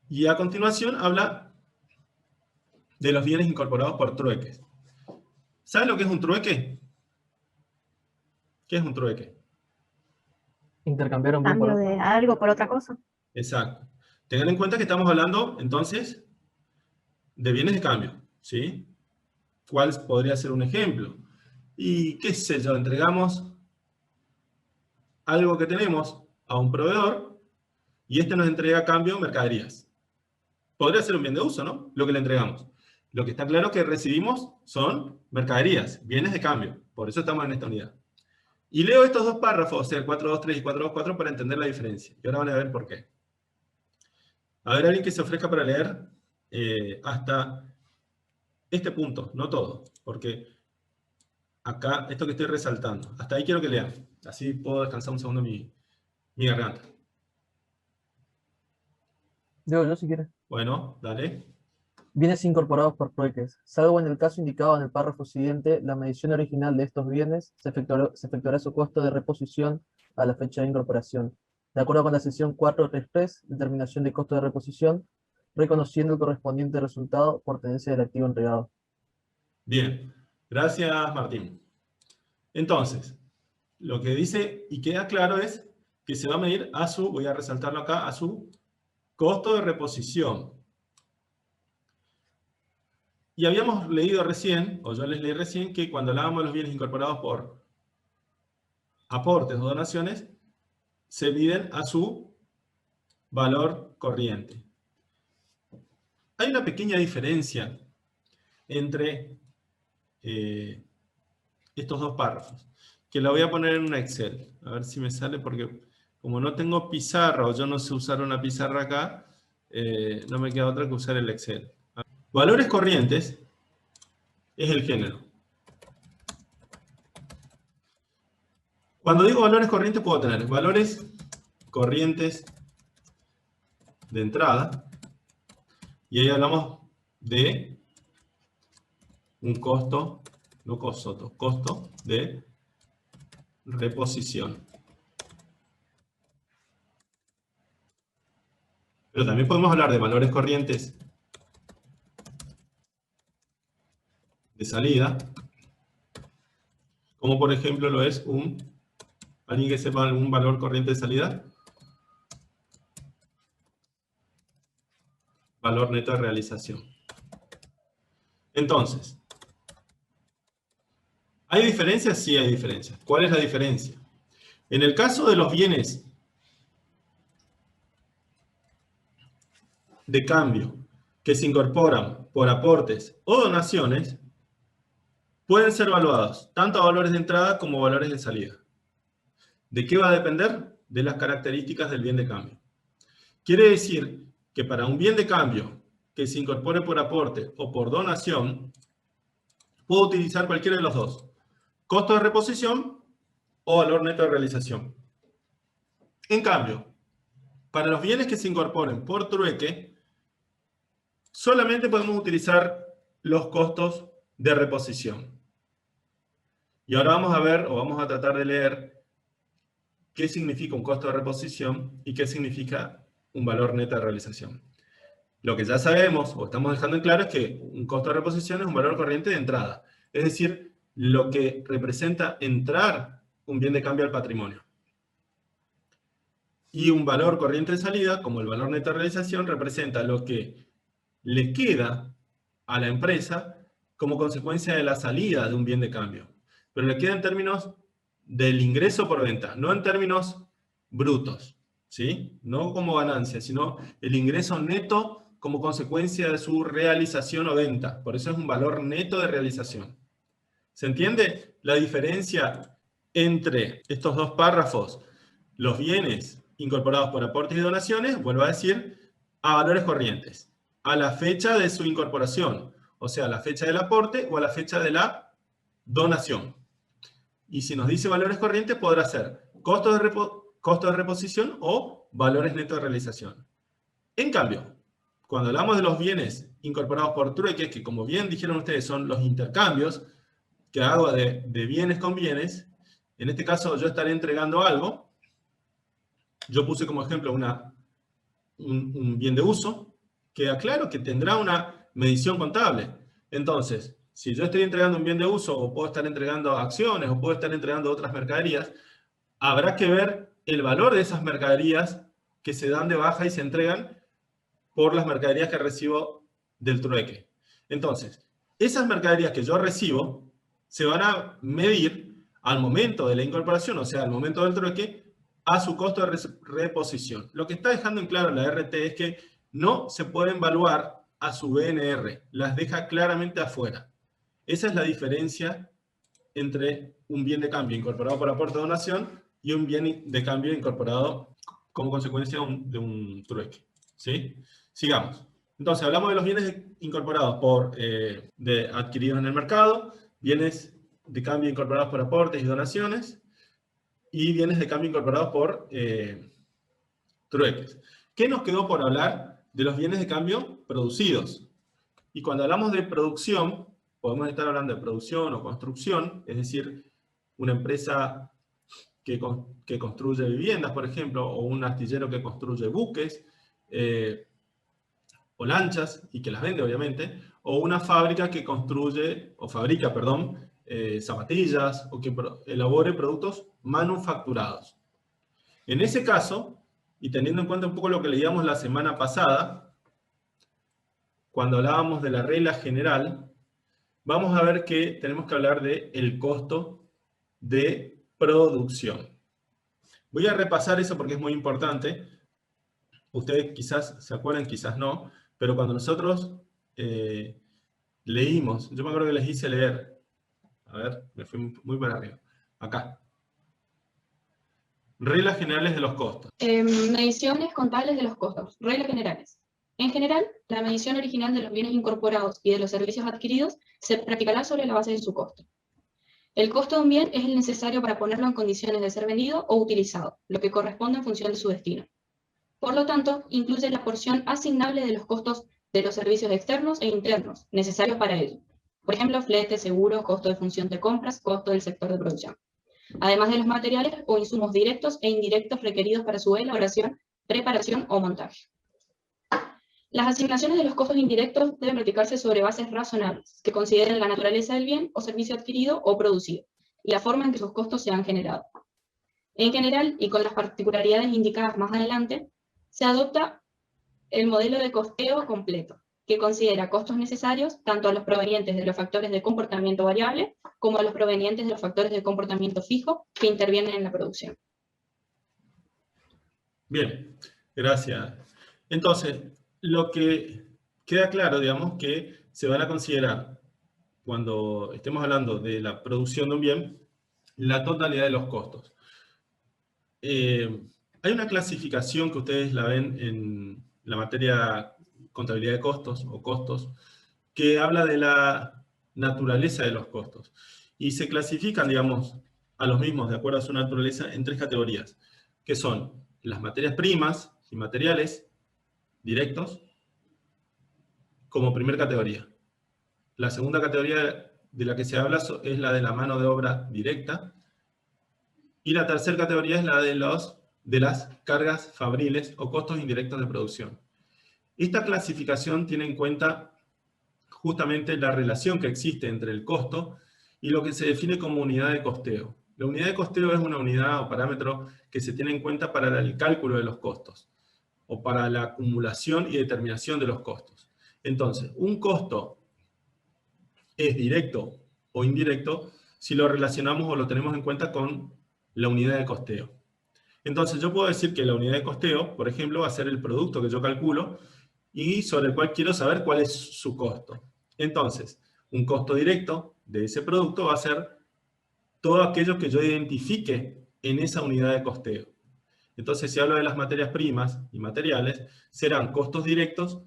Y a continuación habla de los bienes incorporados por trueques. ¿Saben lo que es un trueque? ¿Qué es un trueque? Intercambiar un bien por Cambio otro. de algo por otra cosa. Exacto. Tengan en cuenta que estamos hablando, entonces, de bienes de cambio, ¿sí? ¿Cuál podría ser un ejemplo? Y qué sé yo, entregamos algo que tenemos a un proveedor y este nos entrega a cambio mercaderías. Podría ser un bien de uso, ¿no? Lo que le entregamos. Lo que está claro que recibimos son mercaderías, bienes de cambio. Por eso estamos en esta unidad. Y leo estos dos párrafos, o sea, el 423 y 424, para entender la diferencia. Y ahora van a ver por qué. A ver, alguien que se ofrezca para leer hasta este punto, no todo, porque acá, esto que estoy resaltando, hasta ahí quiero que lean. Así puedo descansar un segundo mi garganta. Digo yo si quieres. Bueno, dale. Bienes incorporados por trueques. Salvo en el caso indicado en el párrafo siguiente, la medición original de estos bienes se efectuará su costo de reposición a la fecha de incorporación, de acuerdo con la sección 433, determinación de costo de reposición, reconociendo el correspondiente resultado por tenencia del activo entregado. Bien, gracias Martín. Entonces, lo que dice y queda claro es que se va a medir a su, voy a resaltarlo acá, a su costo de reposición. Y habíamos leído recién, o yo les leí recién, que cuando hablábamos de los bienes incorporados por aportes o donaciones, se miden a su valor corriente. Hay una pequeña diferencia entre estos dos párrafos, que la voy a poner en un Excel. A ver si me sale, porque como no tengo pizarra, o yo no sé usar una pizarra acá, no me queda otra que usar el Excel. Valores corrientes es el género. Cuando digo valores corrientes, puedo tener valores corrientes de entrada, y ahí hablamos de un costo, no costo, costo de reposición. Pero también podemos hablar de valores corrientes de salida, como por ejemplo lo es ¿alguien que sepa algún valor corriente de salida? Valor neto de realización. Entonces, ¿hay diferencias? Sí hay diferencias. ¿Cuál es la diferencia? En el caso de los bienes de cambio que se incorporan por aportes o donaciones, pueden ser evaluados tanto a valores de entrada como a valores de salida. ¿De qué va a depender? De las características del bien de cambio. Quiere decir que para un bien de cambio que se incorpore por aporte o por donación, puedo utilizar cualquiera de los dos: costo de reposición o valor neto de realización. En cambio, para los bienes que se incorporen por trueque, solamente podemos utilizar los costos de reposición. Y ahora vamos a ver, o vamos a tratar de leer, qué significa un costo de reposición y qué significa un valor neto de realización. Lo que ya sabemos, o estamos dejando en claro, es que un costo de reposición es un valor corriente de entrada. Es decir, lo que representa entrar un bien de cambio al patrimonio. Y un valor corriente de salida, como el valor neto de realización, representa lo que le queda a la empresa como consecuencia de la salida de un bien de cambio. Pero le queda en términos del ingreso por venta, no en términos brutos, ¿sí? No como ganancia, sino el ingreso neto como consecuencia de su realización o venta. Por eso es un valor neto de realización. ¿Se entiende la diferencia entre estos dos párrafos? Los bienes incorporados por aportes y donaciones, vuelvo a decir, a valores corrientes, a la fecha de su incorporación, o sea, a la fecha del aporte o a la fecha de la donación. Y si nos dice valores corrientes, podrá ser costo de reposición o valores netos de realización. En cambio, cuando hablamos de los bienes incorporados por trueque, que como bien dijeron ustedes son los intercambios que hago de bienes con bienes, en este caso yo estaré entregando algo. Yo puse como ejemplo un bien de uso, que aclaro que tendrá una medición contable. Entonces, si yo estoy entregando un bien de uso, o puedo estar entregando acciones, o puedo estar entregando otras mercaderías, habrá que ver el valor de esas mercaderías que se dan de baja y se entregan por las mercaderías que recibo del trueque. Entonces, esas mercaderías que yo recibo se van a medir al momento de la incorporación, o sea, al momento del trueque, a su costo de reposición. Lo que está dejando en claro la RT es que no se pueden evaluar a su BNR, las deja claramente afuera. Esa es la diferencia entre un bien de cambio incorporado por aporte o donación y un bien de cambio incorporado como consecuencia de un trueque. ¿Sí? Sigamos. Entonces, hablamos de los bienes incorporados adquiridos en el mercado, bienes de cambio incorporados por aportes y donaciones, y bienes de cambio incorporados por trueques. ¿Qué nos quedó por hablar? De los bienes de cambio producidos. Y cuando hablamos de producción, podemos estar hablando de producción o construcción, es decir, una empresa que construye viviendas, por ejemplo, o un astillero que construye buques, o lanchas, y que las vende, obviamente, o una fábrica que fabrica, zapatillas, o que elabore productos manufacturados. En ese caso, y teniendo en cuenta un poco lo que leíamos la semana pasada, cuando hablábamos de la regla general, vamos a ver que tenemos que hablar del costo de producción. Voy a repasar eso porque es muy importante. Ustedes quizás se acuerdan, quizás no, pero cuando nosotros leímos, yo me acuerdo que les hice leer, a ver, me fui muy para arriba, acá. Reglas generales de los costos. Mediciones contables de los costos, reglas generales. En general, la medición original de los bienes incorporados y de los servicios adquiridos se practicará sobre la base de su costo. El costo de un bien es el necesario para ponerlo en condiciones de ser vendido o utilizado, lo que corresponde en función de su destino. Por lo tanto, incluye la porción asignable de los costos de los servicios externos e internos necesarios para ello. Por ejemplo, flete, seguro, costo de función de compras, costo del sector de producción. Además de los materiales o insumos directos e indirectos requeridos para su elaboración, preparación o montaje. Las asignaciones de los costos indirectos deben practicarse sobre bases razonables, que consideren la naturaleza del bien o servicio adquirido o producido, y la forma en que sus costos se han generado. En general, y con las particularidades indicadas más adelante, se adopta el modelo de costeo completo, que considera costos necesarios tanto a los provenientes de los factores de comportamiento variable como a los provenientes de los factores de comportamiento fijo que intervienen en la producción. Bien, gracias. Entonces, lo que queda claro, digamos, que se van a considerar, cuando estemos hablando de la producción de un bien, la totalidad de los costos. Hay una clasificación que ustedes la ven en la materia contabilidad de costos o costos, que habla de la naturaleza de los costos. Y se clasifican, digamos, a los mismos, de acuerdo a su naturaleza, en tres categorías, que son las materias primas y materiales directos, como primera categoría. La segunda categoría de la que se habla es la de la mano de obra directa. Y la tercera categoría es la de las cargas fabriles o costos indirectos de producción. Esta clasificación tiene en cuenta justamente la relación que existe entre el costo y lo que se define como unidad de costeo. La unidad de costeo es una unidad o parámetro que se tiene en cuenta para el cálculo de los costos o para la acumulación y determinación de los costos. Entonces, un costo es directo o indirecto si lo relacionamos o lo tenemos en cuenta con la unidad de costeo. Entonces yo puedo decir que la unidad de costeo, por ejemplo, va a ser el producto que yo calculo y sobre el cual quiero saber cuál es su costo. Entonces, un costo directo de ese producto va a ser todo aquello que yo identifique en esa unidad de costeo. Entonces, si hablo de las materias primas y materiales, serán costos directos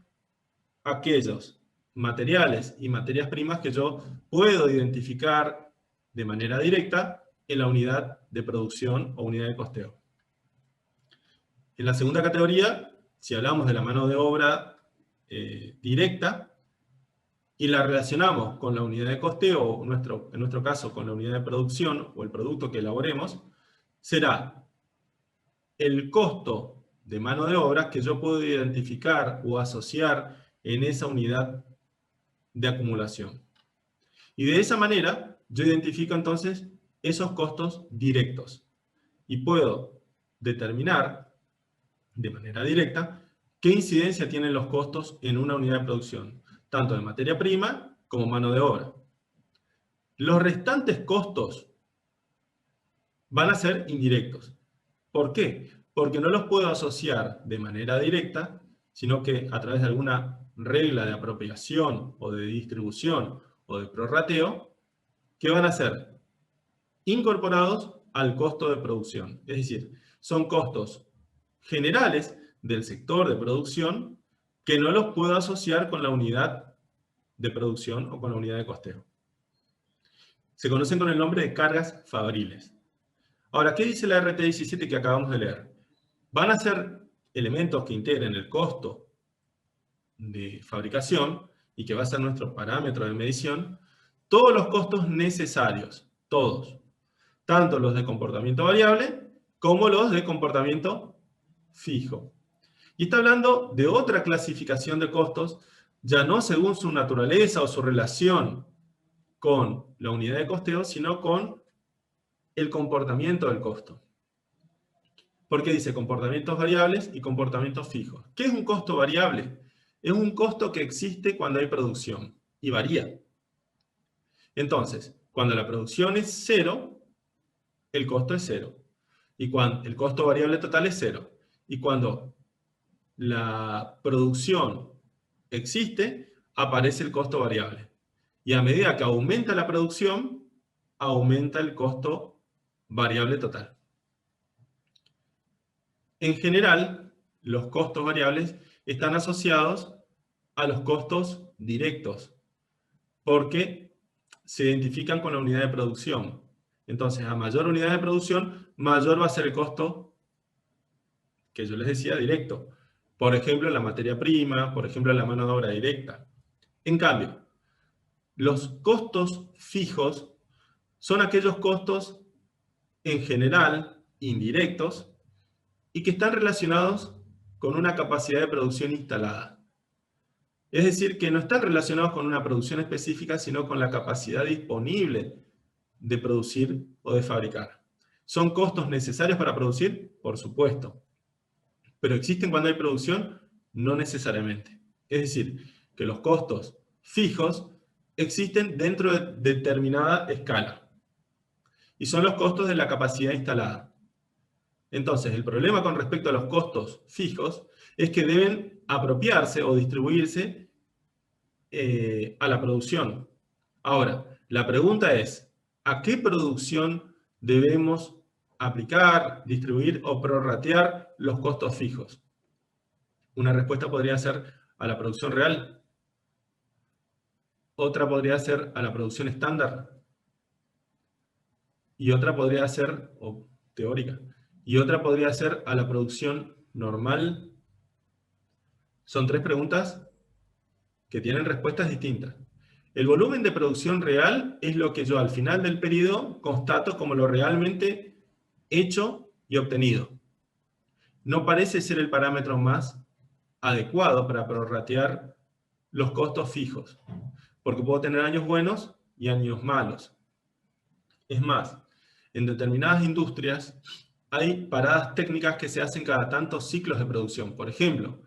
aquellos materiales y materias primas que yo puedo identificar de manera directa en la unidad de producción o unidad de costeo. En la segunda categoría, si hablamos de la mano de obra directa y la relacionamos con la unidad de costeo, o en nuestro caso con la unidad de producción o el producto que elaboremos, será el costo de mano de obra que yo puedo identificar o asociar en esa unidad de acumulación. Y de esa manera, yo identifico entonces esos costos directos y puedo determinar de manera directa qué incidencia tienen los costos en una unidad de producción, tanto de materia prima como mano de obra. Los restantes costos van a ser indirectos. ¿Por qué? Porque no los puedo asociar de manera directa, sino que a través de alguna regla de apropiación o de distribución o de prorrateo, que van a ser incorporados al costo de producción. Es decir, son costos generales del sector de producción que no los puedo asociar con la unidad de producción o con la unidad de costeo. Se conocen con el nombre de cargas fabriles. Ahora, ¿qué dice la RT17 que acabamos de leer? Van a ser elementos que integren el costo de fabricación y que va a ser nuestro parámetro de medición, todos los costos necesarios, todos, tanto los de comportamiento variable como los de comportamiento fijo. Y está hablando de otra clasificación de costos, ya no según su naturaleza o su relación con la unidad de costeo, sino con el comportamiento del costo. Porque dice comportamientos variables y comportamientos fijos. ¿Qué es un costo variable? Es un costo que existe cuando hay producción y varía. Entonces, cuando la producción es cero, el costo es cero. Y cuando el costo variable total es cero. Y cuando la producción existe, aparece el costo variable. Y a medida que aumenta la producción, aumenta el costo variable total. En general, los costos variables están asociados a los costos directos, porque se identifican con la unidad de producción. Entonces, a mayor unidad de producción, mayor va a ser el costo que yo les decía directo. Por ejemplo, la materia prima, por ejemplo, la mano de obra directa. En cambio, los costos fijos son aquellos costos en general indirectos y que están relacionados con una capacidad de producción instalada. Es decir, que no están relacionados con una producción específica, sino con la capacidad disponible de producir o de fabricar. ¿Son costos necesarios para producir? Por supuesto. ¿Pero existen cuando hay producción? No necesariamente. Es decir, que los costos fijos existen dentro de determinada escala. Y son los costos de la capacidad instalada. Entonces, el problema con respecto a los costos fijos es que deben apropiarse o distribuirse a la producción. Ahora, la pregunta es, ¿a qué producción debemos aplicar, distribuir o prorratear los costos fijos? Una respuesta podría ser a la producción real. Otra podría ser a la producción estándar. Y otra podría ser, o teórica, y otra podría ser a la producción normal. Son tres preguntas que tienen respuestas distintas. El volumen de producción real es lo que yo al final del periodo constato como lo realmente hecho y obtenido. No parece ser el parámetro más adecuado para prorratear los costos fijos, porque puedo tener años buenos y años malos. Es más, en determinadas industrias hay paradas técnicas que se hacen cada tantos ciclos de producción. Por ejemplo,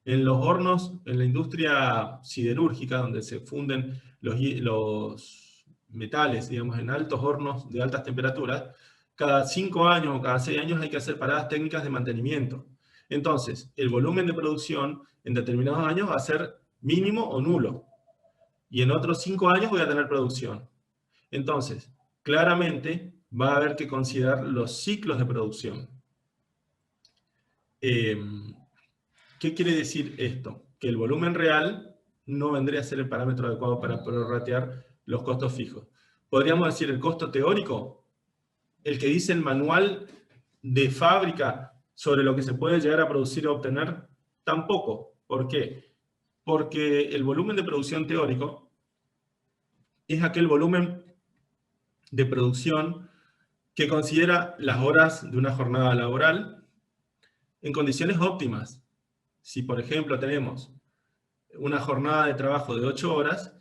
en los hornos, en la industria siderúrgica, donde se funden los metales, digamos, en altos hornos de altas temperaturas, cada 5 años o cada 6 años hay que hacer paradas técnicas de mantenimiento. Entonces, el volumen de producción en determinados años va a ser mínimo o nulo. Y en otros 5 años voy a tener producción. Entonces, claramente va a haber que considerar los ciclos de producción. ¿Qué quiere decir esto? Que el volumen real no vendría a ser el parámetro adecuado para prorratear los costos fijos. Podríamos decir el costo teórico, el que dice el manual de fábrica sobre lo que se puede llegar a producir o obtener, tampoco. ¿Por qué? Porque el volumen de producción teórico es aquel volumen de producción que considera las horas de una jornada laboral en condiciones óptimas. Si, por ejemplo, tenemos una jornada de trabajo de 8 horas,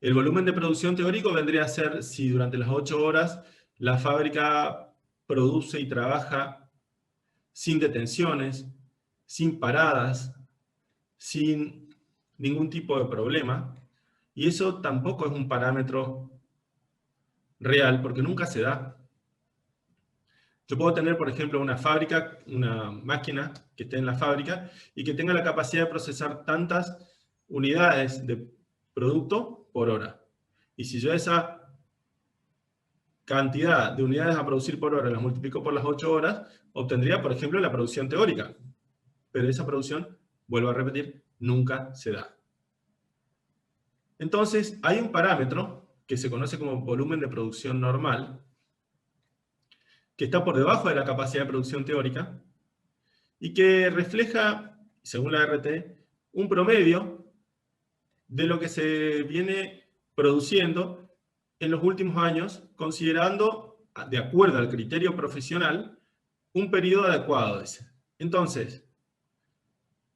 el volumen de producción teórico vendría a ser si durante las 8 horas la fábrica produce y trabaja sin detenciones, sin paradas, sin ningún tipo de problema. Y eso tampoco es un parámetro real, porque nunca se da. Yo puedo tener, por ejemplo, una fábrica, una máquina que esté en la fábrica y que tenga la capacidad de procesar tantas unidades de producto por hora. Y si yo esa cantidad de unidades a producir por hora las multiplico por las 8 horas, obtendría, por ejemplo, la producción teórica. Pero esa producción, vuelvo a repetir, nunca se da. Entonces, hay un parámetro que se conoce como volumen de producción normal, que está por debajo de la capacidad de producción teórica, y que refleja, según la RT, un promedio de lo que se viene produciendo en los últimos años, considerando, de acuerdo al criterio profesional, un periodo adecuado. Entonces,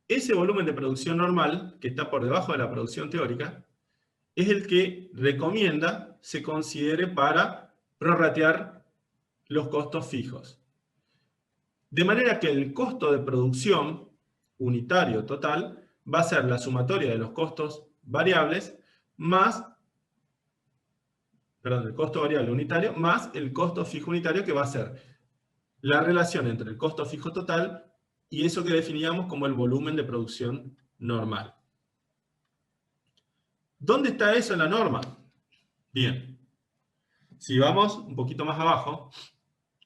ese volumen de producción normal, que está por debajo de la producción teórica, es el que recomienda se considere para prorratear los costos fijos. De manera que el costo de producción unitario total va a ser la sumatoria de los costos variables más, el costo variable unitario más el costo fijo unitario, que va a ser la relación entre el costo fijo total y eso que definíamos como el volumen de producción normal. ¿Dónde está eso en la norma? Bien, si vamos un poquito más abajo,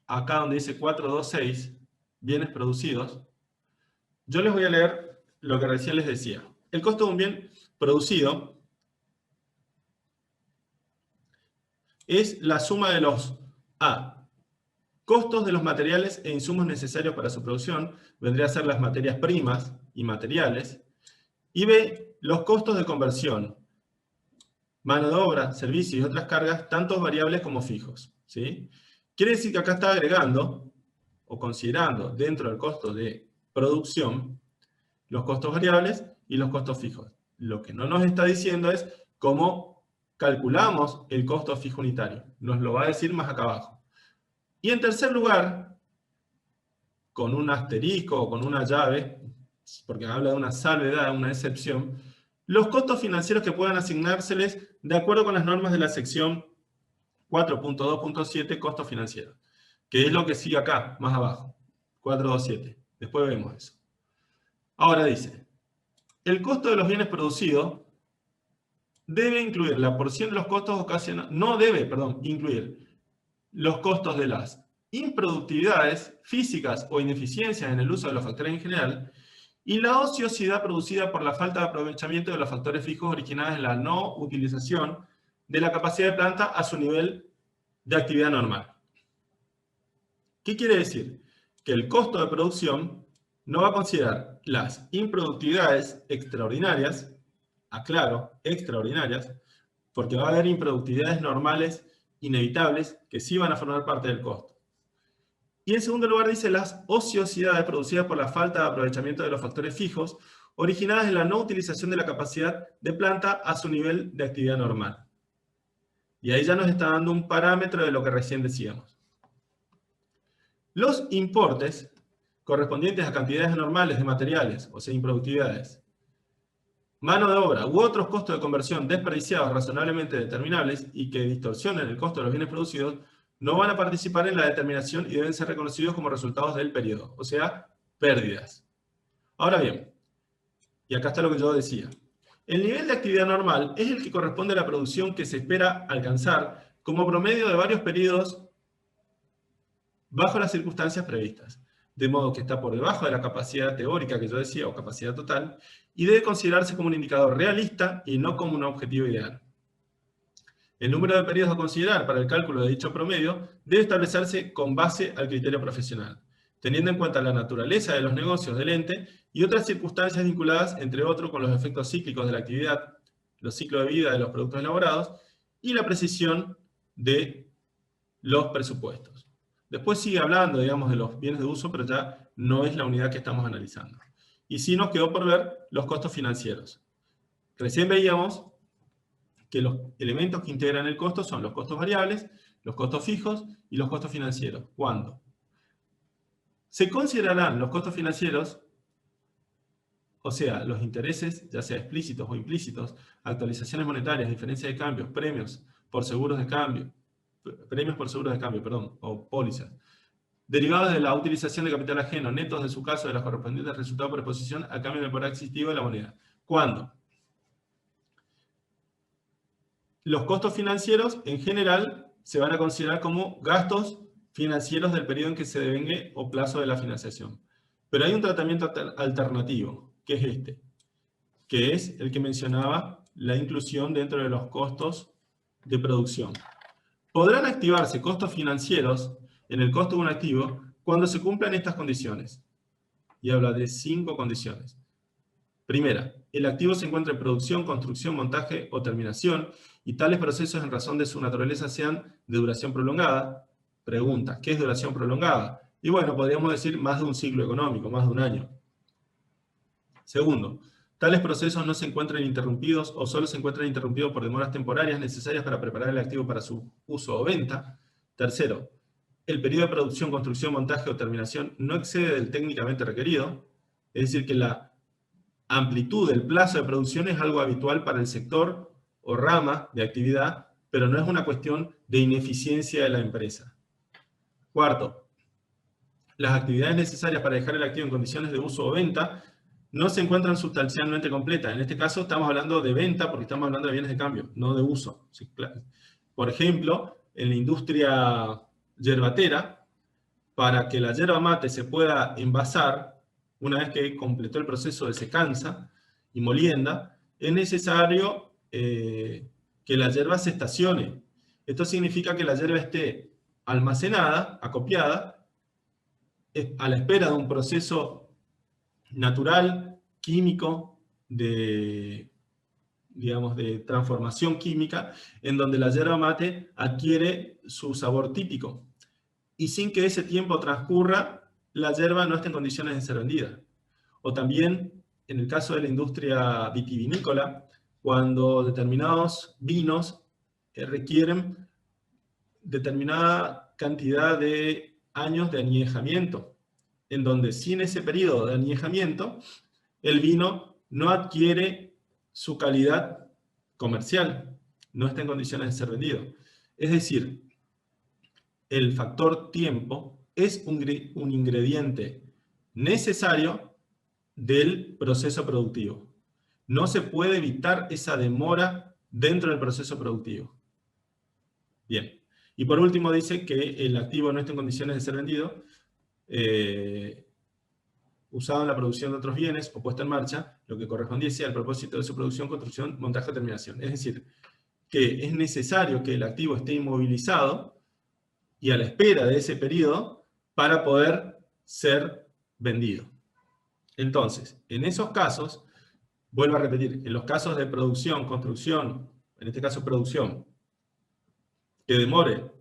acá donde dice 426, bienes producidos, yo les voy a leer lo que recién les decía. El costo de un bien producido es la suma de los A, costos de los materiales e insumos necesarios para su producción, vendría a ser las materias primas y materiales, y B, los costos de conversión, mano de obra, servicios y otras cargas, tanto variables como fijos, ¿sí? Quiere decir que acá está agregando o considerando dentro del costo de producción los costos variables y los costos fijos. Lo que no nos está diciendo es cómo calculamos el costo fijo unitario. Nos lo va a decir más acá abajo. Y en tercer lugar, con un asterisco o con una llave, porque habla de una salvedad, una excepción, los costos financieros que puedan asignárseles de acuerdo con las normas de la sección 4.2.7, costos financieros, que es lo que sigue acá, más abajo, 4.2.7. Después vemos eso. Ahora dice, el costo de los bienes producidos debe incluir la porción de los costos ocasionados, no debe, perdón, incluir los costos de las improductividades físicas o ineficiencias en el uso de los factores en general, y la ociosidad producida por la falta de aprovechamiento de los factores fijos originados en la no utilización de la capacidad de planta a su nivel de actividad normal. ¿Qué quiere decir? Que el costo de producción no va a considerar las improductividades extraordinarias, aclaro, extraordinarias, porque va a haber improductividades normales inevitables que sí van a formar parte del costo. Y en segundo lugar dice las ociosidades producidas por la falta de aprovechamiento de los factores fijos originadas en la no utilización de la capacidad de planta a su nivel de actividad normal. Y ahí ya nos está dando un parámetro de lo que recién decíamos. Los importes correspondientes a cantidades anormales de materiales, o sea, improductividades, mano de obra u otros costos de conversión desperdiciados razonablemente determinables y que distorsionen el costo de los bienes producidos, no van a participar en la determinación y deben ser reconocidos como resultados del periodo, o sea, pérdidas. Ahora bien, y acá está lo que yo decía, el nivel de actividad normal es el que corresponde a la producción que se espera alcanzar como promedio de varios periodos bajo las circunstancias previstas, de modo que está por debajo de la capacidad teórica que yo decía, o capacidad total, y debe considerarse como un indicador realista y no como un objetivo ideal. El número de periodos a considerar para el cálculo de dicho promedio debe establecerse con base al criterio profesional, teniendo en cuenta la naturaleza de los negocios del ente y otras circunstancias vinculadas, entre otros, con los efectos cíclicos de la actividad, los ciclos de vida de los productos elaborados y la precisión de los presupuestos. Después sigue hablando, digamos, de los bienes de uso, pero ya no es la unidad que estamos analizando. Y sí nos quedó por ver los costos financieros. Recién veíamos que los elementos que integran el costo son los costos variables, los costos fijos y los costos financieros. ¿Cuándo? Se considerarán los costos financieros, o sea, los intereses, ya sea explícitos o implícitos, actualizaciones monetarias, diferencia de cambios, premios por seguros de cambio, o pólizas, derivados de la utilización de capital ajeno, netos de su caso de los correspondientes resultados por exposición a cambio del poder adquisitivo de la moneda. ¿Cuándo? Los costos financieros, en general, se van a considerar como gastos financieros del periodo en que se devengue o plazo de la financiación. Pero hay un tratamiento alternativo, que es este, que es el que mencionaba la inclusión dentro de los costos de producción. Podrán activarse costos financieros en el costo de un activo cuando se cumplan estas condiciones. Y habla de 5 condiciones. Primera, el activo se encuentra en producción, construcción, montaje o terminación, y tales procesos en razón de su naturaleza sean de duración prolongada. Pregunta, ¿qué es duración prolongada? Y bueno, podríamos decir más de un ciclo económico, más de un año. Segundo, tales procesos no se encuentran interrumpidos o solo se encuentran interrumpidos por demoras temporarias necesarias para preparar el activo para su uso o venta. Tercero, el periodo de producción, construcción, montaje o terminación no excede del técnicamente requerido, es decir, que la amplitud del plazo de producción es algo habitual para el sector o rama de actividad, pero no es una cuestión de ineficiencia de la empresa. Cuarto, las actividades necesarias para dejar el activo en condiciones de uso o venta no se encuentran sustancialmente completas. En este caso estamos hablando de venta porque estamos hablando de bienes de cambio, no de uso. Sí, claro. Por ejemplo, en la industria yerbatera, para que la yerba mate se pueda envasar, una vez que completó el proceso de secanza y molienda, es necesario que la yerba se estacione. Esto significa que la yerba esté almacenada, acopiada, a la espera de un proceso natural, químico, digamos, de transformación química, en donde la yerba mate adquiere su sabor típico. Y sin que ese tiempo transcurra, la yerba no está en condiciones de ser vendida. O también, en el caso de la industria vitivinícola, cuando determinados vinos requieren determinada cantidad de años de añejamiento, en donde sin ese periodo de añejamiento, el vino no adquiere su calidad comercial, no está en condiciones de ser vendido. Es decir, el factor tiempo es un ingrediente necesario del proceso productivo. No se puede evitar esa demora dentro del proceso productivo. Bien. Y por último dice que el activo no está en condiciones de ser vendido, usado en la producción de otros bienes o puesto en marcha, lo que correspondiese al propósito de su producción, construcción, montaje o terminación. Es decir, que es necesario que el activo esté inmovilizado y a la espera de ese periodo para poder ser vendido. Entonces, en esos casos, vuelvo a repetir, en los casos de producción, construcción, en este caso producción, que demore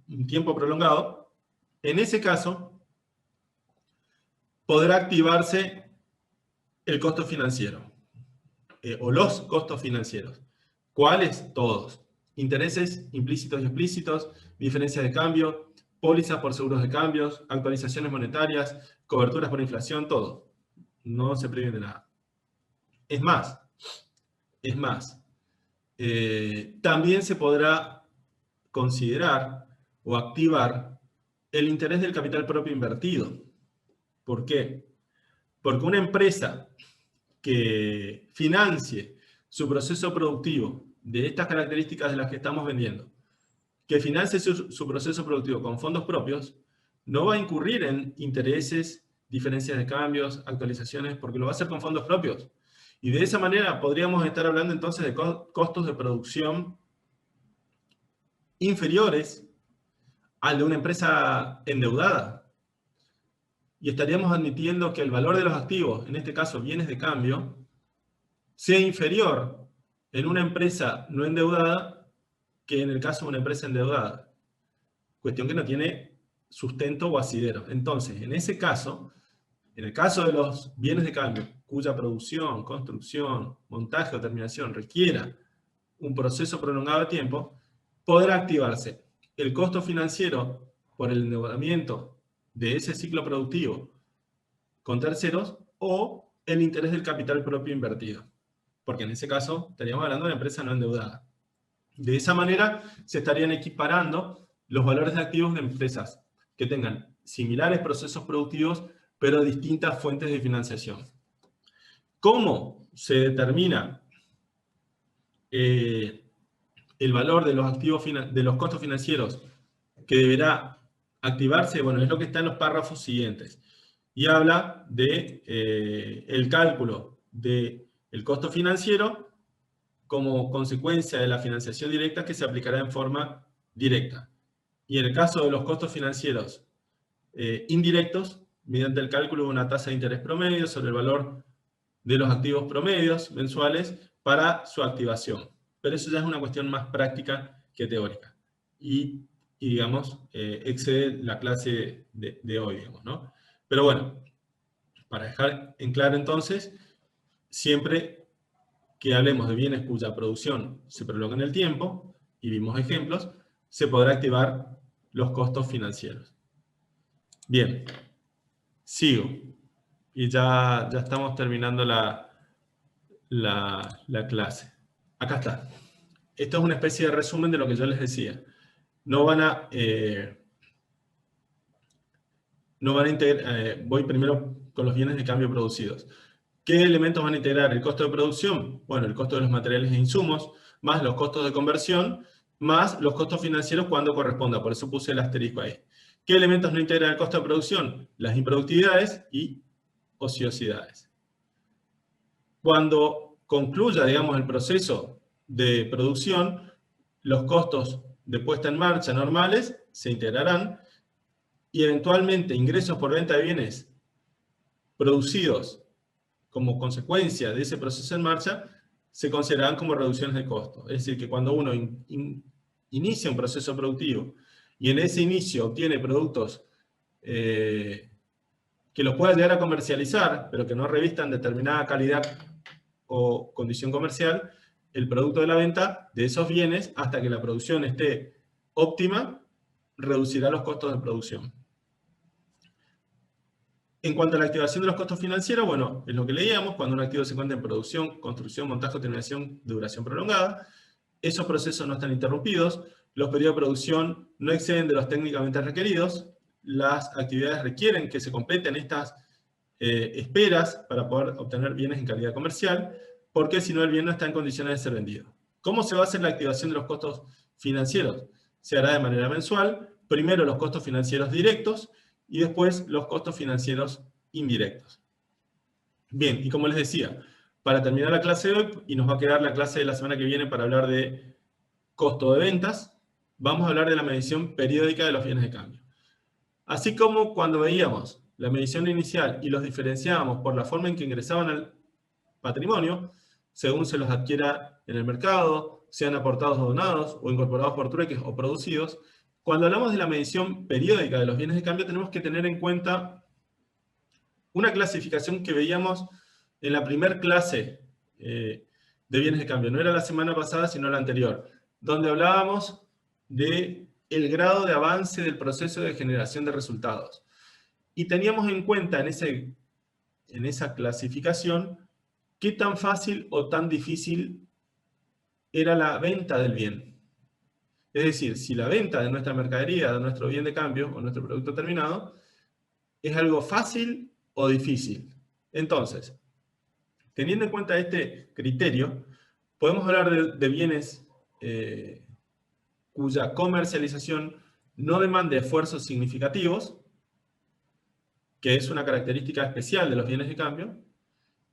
un tiempo prolongado, en ese caso podrá activarse el costo financiero, o los costos financieros. ¿Cuáles? Todos. Intereses implícitos y explícitos, diferencias de cambio, pólizas por seguros de cambios, actualizaciones monetarias, coberturas por inflación, todo. No se previene de nada. Es más, también se podrá considerar o activar el interés del capital propio invertido. ¿Por qué? Porque una empresa que financie su proceso productivo de estas características de las que estamos vendiendo, que financie su proceso productivo con fondos propios, no va a incurrir en intereses, diferencias de cambios, actualizaciones, porque lo va a hacer con fondos propios. Y de esa manera podríamos estar hablando entonces de costos de producción inferiores al de una empresa endeudada. Y estaríamos admitiendo que el valor de los activos, en este caso bienes de cambio, sea inferior en una empresa no endeudada que en el caso de una empresa endeudada. Cuestión que no tiene sustento o asidero. Entonces, en ese caso, en el caso de los bienes de cambio, cuya producción, construcción, montaje o terminación requiera un proceso prolongado de tiempo, podrá activarse el costo financiero por el endeudamiento de ese ciclo productivo con terceros o el interés del capital propio invertido. Porque en ese caso estaríamos hablando de una empresa no endeudada. De esa manera se estarían equiparando los valores de activos de empresas que tengan similares procesos productivos pero distintas fuentes de financiación. ¿Cómo se determina el valor de los activos, de los costos financieros que deberá activarse? Bueno, es lo que está en los párrafos siguientes. Y habla de el cálculo del costo financiero como consecuencia de la financiación directa que se aplicará en forma directa. Y en el caso de los costos financieros indirectos, mediante el cálculo de una tasa de interés promedio sobre el valor de los activos promedios mensuales para su activación. Pero eso ya es una cuestión más práctica que teórica. Y digamos, excede la clase de hoy, digamos, ¿no? Pero bueno, para dejar en claro entonces, siempre que hablemos de bienes cuya producción se prolonga en el tiempo, y vimos ejemplos, se podrá activar los costos financieros. Bien, sigo. Y ya estamos terminando la clase. Acá está. Esto es una especie de resumen de lo que yo les decía. No van a integrar, voy primero con los bienes de cambio producidos. ¿Qué elementos van a integrar? El costo de producción, bueno, el costo de los materiales e insumos, más los costos de conversión, más los costos financieros cuando corresponda, por eso puse el asterisco ahí. ¿Qué elementos no integran el costo de producción? Las improductividades y ociosidades. Cuando concluya, digamos, el proceso de producción, los costos de puesta en marcha normales se integrarán y eventualmente ingresos por venta de bienes producidos como consecuencia de ese proceso en marcha se considerarán como reducciones de costo. Es decir, que cuando uno inicia un proceso productivo y en ese inicio obtiene productos que los pueda llegar a comercializar, pero que no revistan determinada calidad o condición comercial, el producto de la venta de esos bienes, hasta que la producción esté óptima, reducirá los costos de producción. En cuanto a la activación de los costos financieros, bueno, es lo que leíamos, cuando un activo se encuentra en producción, construcción, montaje o terminación de duración prolongada, esos procesos no están interrumpidos, los periodos de producción no exceden de los técnicamente requeridos, las actividades requieren que se completen estas esperas para poder obtener bienes en calidad comercial, porque si no el bien no está en condiciones de ser vendido. ¿Cómo se va a hacer la activación de los costos financieros? Se hará de manera mensual, primero los costos financieros directos, y después los costos financieros indirectos. Bien, y como les decía, para terminar la clase de hoy, y nos va a quedar la clase de la semana que viene para hablar de costo de ventas, vamos a hablar de la medición periódica de los bienes de cambio. Así como cuando veíamos la medición inicial y los diferenciábamos por la forma en que ingresaban al patrimonio, según se los adquiera en el mercado, sean aportados o donados, o incorporados por trueques o producidos, cuando hablamos de la medición periódica de los bienes de cambio, tenemos que tener en cuenta una clasificación que veíamos en la primera clase de bienes de cambio. No era la semana pasada, sino la anterior, donde hablábamos de el grado de avance del proceso de generación de resultados. Y teníamos en cuenta en esa clasificación qué tan fácil o tan difícil era la venta del bien. Es decir, si la venta de nuestra mercadería, de nuestro bien de cambio o nuestro producto terminado, es algo fácil o difícil. Entonces, teniendo en cuenta este criterio, podemos hablar de bienes cuya comercialización no demande esfuerzos significativos, que es una característica especial de los bienes de cambio,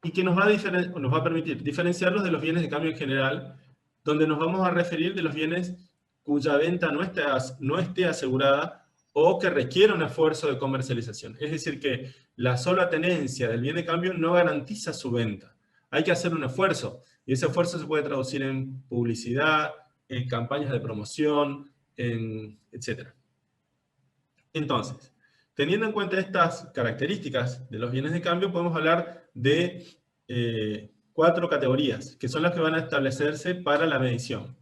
y que nos va a permitir diferenciarlos de los bienes de cambio en general, donde nos vamos a referir de los bienes cuya venta no esté asegurada o que requiera un esfuerzo de comercialización. Es decir, que la sola tenencia del bien de cambio no garantiza su venta. Hay que hacer un esfuerzo, y ese esfuerzo se puede traducir en publicidad, en campañas de promoción, etc. Entonces, teniendo en cuenta estas características de los bienes de cambio, podemos hablar de 4 categorías, que son las que van a establecerse para la medición.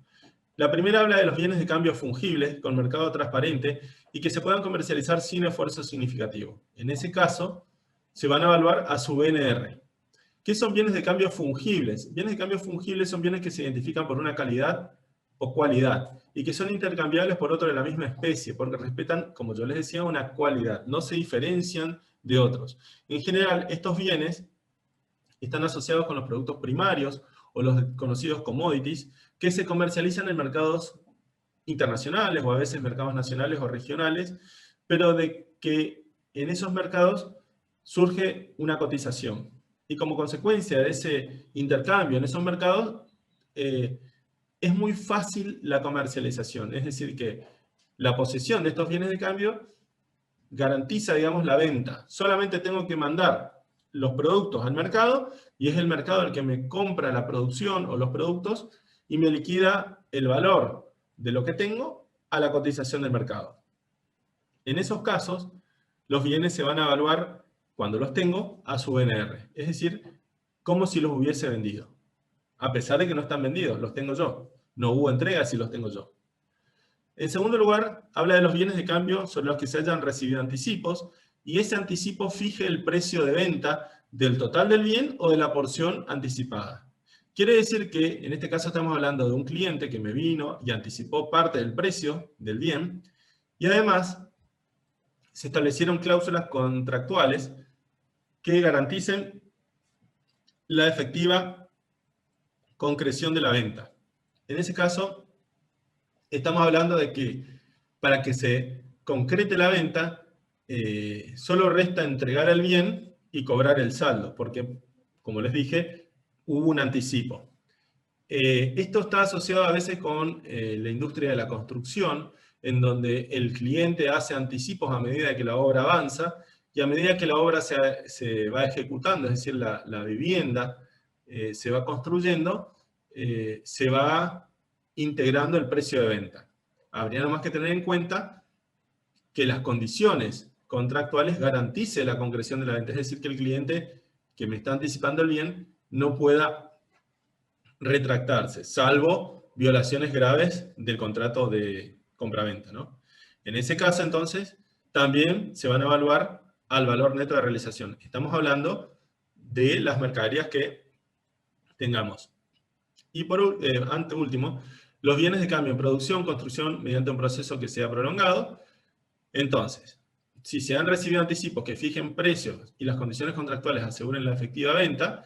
La primera habla de los bienes de cambio fungibles, con mercado transparente, y que se puedan comercializar sin esfuerzo significativo. En ese caso, se van a evaluar a su BNR. ¿Qué son bienes de cambio fungibles? Bienes de cambio fungibles son bienes que se identifican por una calidad o cualidad, y que son intercambiables por otro de la misma especie, porque respetan, como yo les decía, una cualidad, no se diferencian de otros. En general, estos bienes están asociados con los productos primarios, o los conocidos commodities, que se comercializan en mercados internacionales, o a veces mercados nacionales o regionales, pero de que en esos mercados surge una cotización. Y como consecuencia de ese intercambio en esos mercados, es muy fácil la comercialización. Es decir, que la posesión de estos bienes de cambio garantiza, digamos, la venta. Solamente tengo que mandar los productos al mercado, y es el mercado el que me compra la producción o los productos y me liquida el valor de lo que tengo a la cotización del mercado. En esos casos, los bienes se van a evaluar, cuando los tengo, a su BNR. Es decir, como si los hubiese vendido. A pesar de que no están vendidos, los tengo yo. No hubo entrega si los tengo yo. En segundo lugar, habla de los bienes de cambio sobre los que se hayan recibido anticipos, y ese anticipo fije el precio de venta del total del bien o de la porción anticipada. Quiere decir que, en este caso estamos hablando de un cliente que me vino y anticipó parte del precio del bien, y además se establecieron cláusulas contractuales que garanticen la efectiva concreción de la venta. En ese caso, estamos hablando de que para que se concrete la venta, solo resta entregar el bien y cobrar el saldo, porque, como les dije, hubo un anticipo. Esto está asociado a veces con la industria de la construcción, en donde el cliente hace anticipos a medida que la obra avanza, y a medida que la obra se va ejecutando, es decir, la vivienda se va construyendo, se va integrando el precio de venta. Habría nada más que tener en cuenta que las condiciones contractuales garanticen la concreción de la venta, es decir, que el cliente que me está anticipando el bien no pueda retractarse, salvo violaciones graves del contrato de compraventa, ¿no? En ese caso, entonces, también se van a evaluar al valor neto de realización. Estamos hablando de las mercaderías que tengamos. Y por último, los bienes de cambio en producción, construcción, mediante un proceso que sea prolongado. Entonces, si se han recibido anticipos que fijen precios y las condiciones contractuales aseguren la efectiva venta,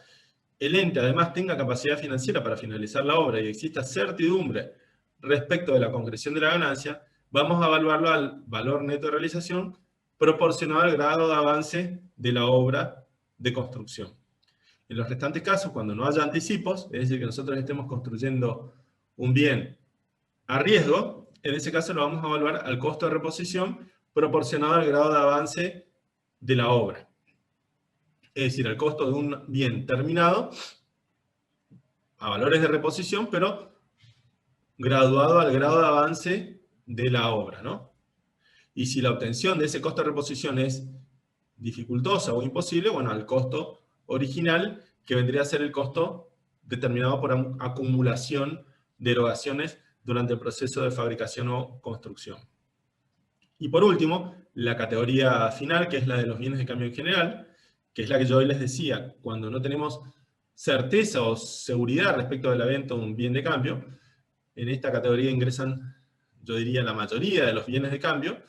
el ente además tenga capacidad financiera para finalizar la obra y exista certidumbre respecto de la concreción de la ganancia, vamos a evaluarlo al valor neto de realización proporcionado al grado de avance de la obra de construcción. En los restantes casos, cuando no haya anticipos, es decir, que nosotros estemos construyendo un bien a riesgo, en ese caso lo vamos a evaluar al costo de reposición proporcionado al grado de avance de la obra. Es decir, el costo de un bien terminado a valores de reposición, pero graduado al grado de avance de la obra, ¿no? Y si la obtención de ese costo de reposición es dificultosa o imposible, bueno, al costo original, que vendría a ser el costo determinado por acumulación de erogaciones durante el proceso de fabricación o construcción. Y por último, la categoría final, que es la de los bienes de cambio en general, que es la que yo hoy les decía, cuando no tenemos certeza o seguridad respecto de la venta de un bien de cambio, en esta categoría ingresan, yo diría, la mayoría de los bienes de cambio.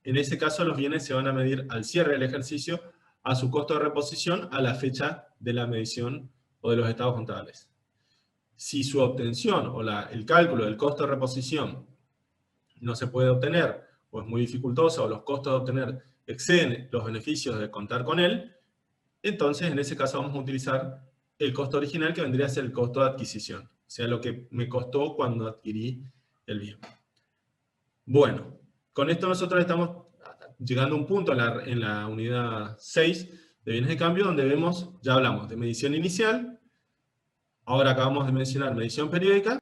En ese caso, los bienes se van a medir al cierre del ejercicio a su costo de reposición a la fecha de la medición o de los estados contables. Si su obtención o el cálculo del costo de reposición no se puede obtener, o es muy dificultoso, o los costos de obtener exceden los beneficios de contar con él, entonces en ese caso vamos a utilizar el costo original, que vendría a ser el costo de adquisición, o sea, lo que me costó cuando adquirí el bien. Bueno, con esto nosotros estamos llegando a un punto en la unidad 6 de bienes de cambio, donde vemos, ya hablamos de medición inicial, ahora acabamos de mencionar medición periódica,